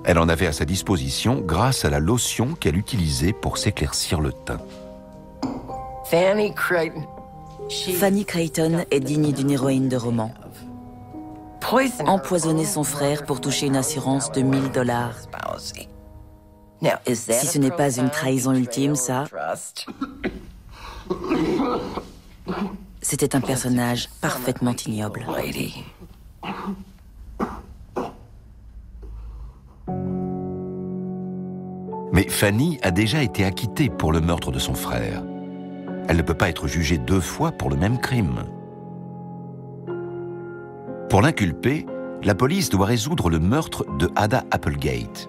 Elle en avait à sa disposition grâce à la lotion qu'elle utilisait pour s'éclaircir le teint. Fanny Creighton est digne d'une héroïne de roman. Empoisonner son frère pour toucher une assurance de $1000. Si ce n'est pas une trahison ultime, ça... C'était un personnage parfaitement ignoble. Mais Fanny a déjà été acquittée pour le meurtre de son frère. Elle ne peut pas être jugée 2 fois pour le même crime. Pour l'inculper, la police doit résoudre le meurtre de Ada Applegate.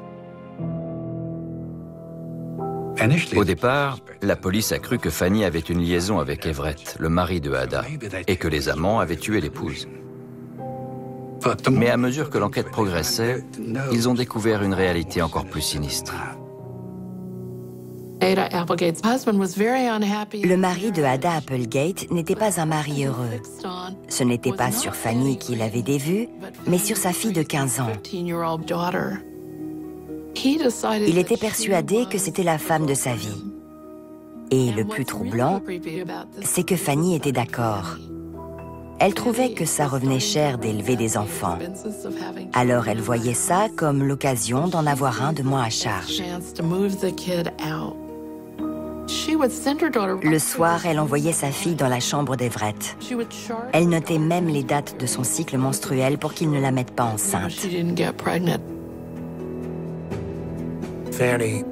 Au départ, la police a cru que Fanny avait une liaison avec Everett, le mari de Ada, et que les amants avaient tué l'épouse. Mais à mesure que l'enquête progressait, ils ont découvert une réalité encore plus sinistre. Le mari de Ada Applegate n'était pas un mari heureux. Ce n'était pas sur Fanny qu'il avait des vues, mais sur sa fille de 15 ans. Il était persuadé que c'était la femme de sa vie. Et le plus troublant, c'est que Fanny était d'accord. Elle trouvait que ça revenait cher d'élever des enfants. Alors elle voyait ça comme l'occasion d'en avoir un de moins à charge. Le soir, elle envoyait sa fille dans la chambre d'Everett. Elle notait même les dates de son cycle menstruel pour qu'il ne la mette pas enceinte. Fanny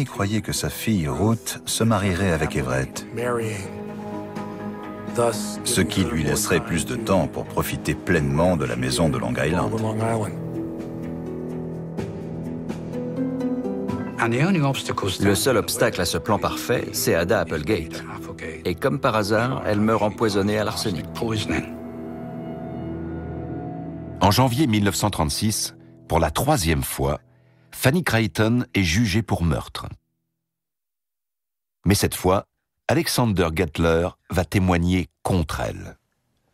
croyait que sa fille, Ruth, se marierait avec Everett, ce qui lui laisserait plus de temps pour profiter pleinement de la maison de Long Island. Le seul obstacle à ce plan parfait, c'est Ada Applegate. Et comme par hasard, elle meurt empoisonnée à l'arsenic. En janvier 1936, pour la 3e fois, Fanny Creighton est jugée pour meurtre. Mais cette fois, Alexander Gettler va témoigner contre elle.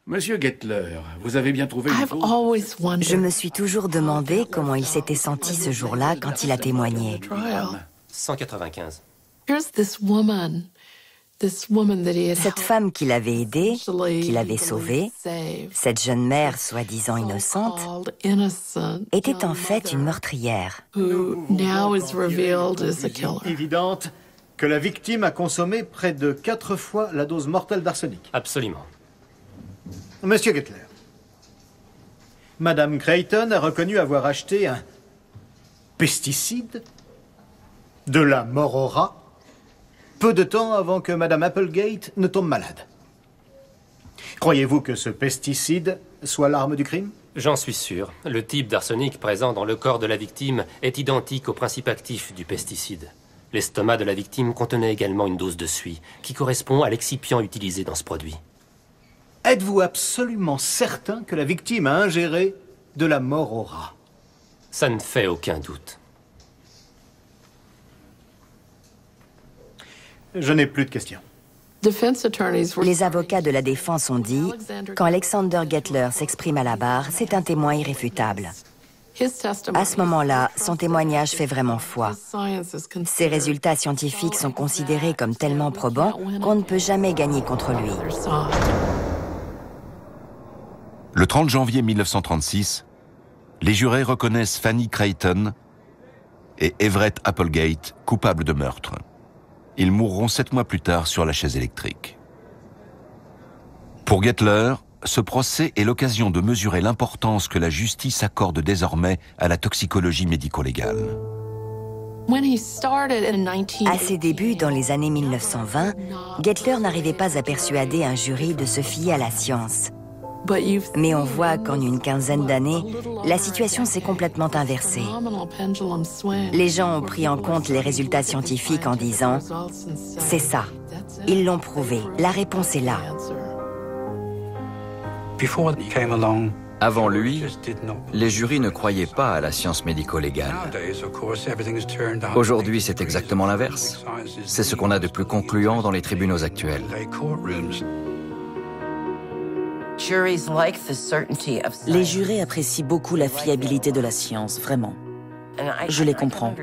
Monsieur Gettler, vous avez bien trouvé une cause ? Je me suis toujours demandé comment il s'était senti ce jour-là quand il a témoigné. 195. Cette femme qui l'avait aidé, qui l'avait sauvé, cette jeune mère soi-disant innocente, était en fait une meurtrière. Il est évidente que la victime a consommé près de 4 fois la dose mortelle d'arsenic. Absolument. Monsieur Gettler, Madame Creighton a reconnu avoir acheté un pesticide, de la mort au rat, peu de temps avant que Madame Applegate ne tombe malade. Croyez-vous que ce pesticide soit l'arme du crime? J'en suis sûr. Le type d'arsenic présent dans le corps de la victime est identique au principe actif du pesticide. L'estomac de la victime contenait également une dose de suie, qui correspond à l'excipient utilisé dans ce produit. Êtes-vous absolument certain que la victime a ingéré de la mort au rat? Ça ne fait aucun doute. Je n'ai plus de questions. Les avocats de la défense ont dit, quand Alexander Gettler s'exprime à la barre, c'est un témoin irréfutable. À ce moment-là, son témoignage fait vraiment foi. Ses résultats scientifiques sont considérés comme tellement probants qu'on ne peut jamais gagner contre lui. Le 30 janvier 1936, les jurés reconnaissent Fanny Creighton et Everett Applegate, coupable de meurtre. Ils mourront 7 mois plus tard sur la chaise électrique. Pour Gettler, ce procès est l'occasion de mesurer l'importance que la justice accorde désormais à la toxicologie médico-légale. À ses débuts, dans les années 1920, Gettler n'arrivait pas à persuader un jury de se fier à la science. Mais on voit qu'en une quinzaine d'années, la situation s'est complètement inversée. Les gens ont pris en compte les résultats scientifiques en disant « C'est ça, ils l'ont prouvé, la réponse est là ». Avant lui, les jurys ne croyaient pas à la science médico-légale. Aujourd'hui, c'est exactement l'inverse. C'est ce qu'on a de plus concluant dans les tribunaux actuels. Les jurés apprécient beaucoup la fiabilité de la science, vraiment. Je les comprends.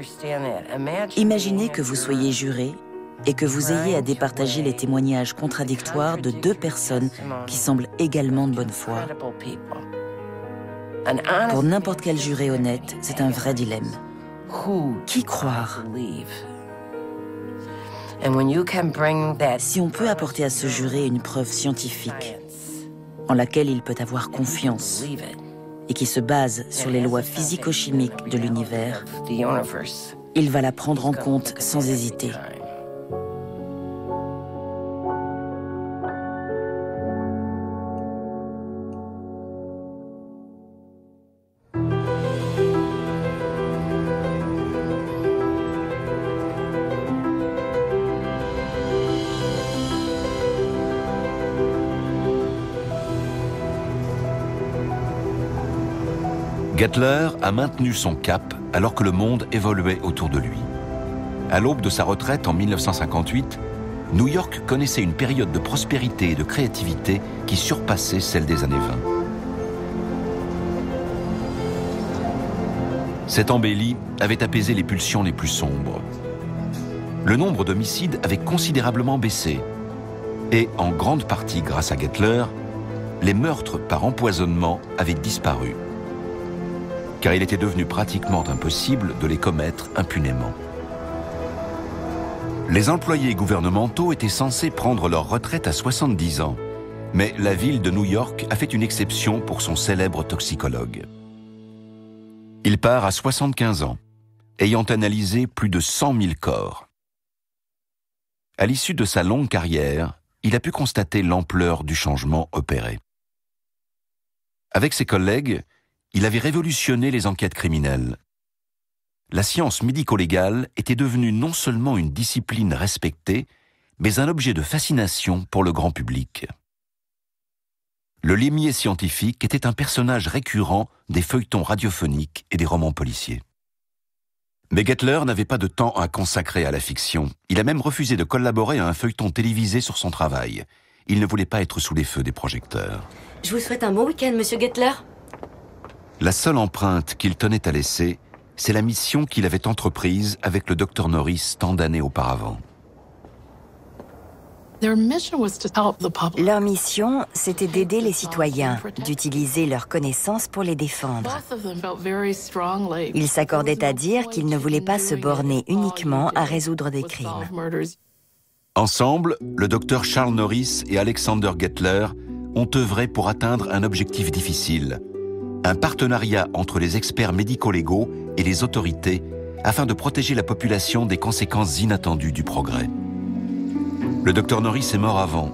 Imaginez que vous soyez juré et que vous ayez à départager les témoignages contradictoires de 2 personnes qui semblent également de bonne foi. Pour n'importe quel juré honnête, c'est un vrai dilemme. Qui croire? Si on peut apporter à ce juré une preuve scientifique en laquelle il peut avoir confiance et qui se base sur les lois physico-chimiques de l'univers, il va la prendre en compte sans hésiter. Gettler a maintenu son cap alors que le monde évoluait autour de lui. À l'aube de sa retraite en 1958, New York connaissait une période de prospérité et de créativité qui surpassait celle des années 20. Cette embellie avait apaisé les pulsions les plus sombres. Le nombre d'homicides avait considérablement baissé. Et, en grande partie grâce à Gettler, les meurtres par empoisonnement avaient disparu, car il était devenu pratiquement impossible de les commettre impunément. Les employés gouvernementaux étaient censés prendre leur retraite à 70 ans, mais la ville de New York a fait une exception pour son célèbre toxicologue. Il part à 75 ans, ayant analysé plus de 100 000 corps. À l'issue de sa longue carrière, il a pu constater l'ampleur du changement opéré. Avec ses collègues, il avait révolutionné les enquêtes criminelles. La science médico-légale était devenue non seulement une discipline respectée, mais un objet de fascination pour le grand public. Le limier scientifique était un personnage récurrent des feuilletons radiophoniques et des romans policiers. Mais Gettler n'avait pas de temps à consacrer à la fiction. Il a même refusé de collaborer à un feuilleton télévisé sur son travail. Il ne voulait pas être sous les feux des projecteurs. Je vous souhaite un bon week-end, monsieur Gettler. La seule empreinte qu'il tenait à laisser, c'est la mission qu'il avait entreprise avec le Dr Norris tant d'années auparavant. Leur mission, c'était d'aider les citoyens, d'utiliser leurs connaissances pour les défendre. Ils s'accordaient à dire qu'ils ne voulaient pas se borner uniquement à résoudre des crimes. Ensemble, le Dr Charles Norris et Alexander Gettler ont œuvré pour atteindre un objectif difficile, un partenariat entre les experts médico-légaux et les autorités afin de protéger la population des conséquences inattendues du progrès. Le Dr Norris est mort avant,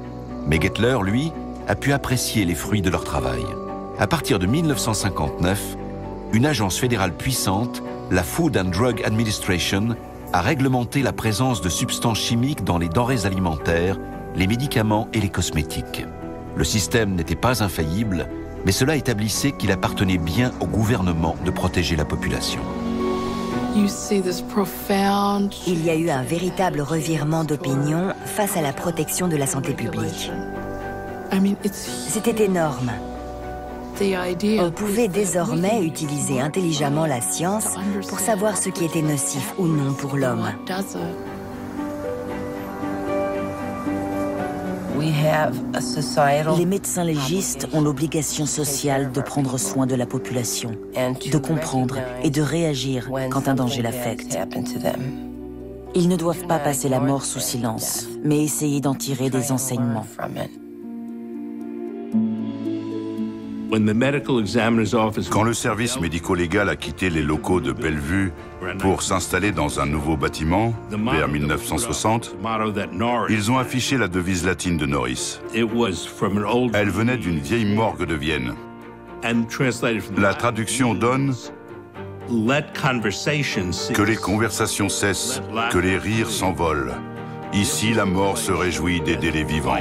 mais Gettler, lui, a pu apprécier les fruits de leur travail. À partir de 1959, une agence fédérale puissante, la Food and Drug Administration, a réglementé la présence de substances chimiques dans les denrées alimentaires, les médicaments et les cosmétiques. Le système n'était pas infaillible, mais cela établissait qu'il appartenait bien au gouvernement de protéger la population. Il y a eu un véritable revirement d'opinion face à la protection de la santé publique. C'était énorme. On pouvait désormais utiliser intelligemment la science pour savoir ce qui était nocif ou non pour l'homme. Les médecins légistes ont l'obligation sociale de prendre soin de la population, de comprendre et de réagir quand un danger l'affecte. Ils ne doivent pas passer la mort sous silence, mais essayer d'en tirer des enseignements. Quand le service médico-légal a quitté les locaux de Bellevue pour s'installer dans un nouveau bâtiment, vers 1960, ils ont affiché la devise latine de Norris. Elle venait d'une vieille morgue de Vienne. La traduction donne « Que les conversations cessent, que les rires s'envolent. Ici, la mort se réjouit d'aider les vivants. »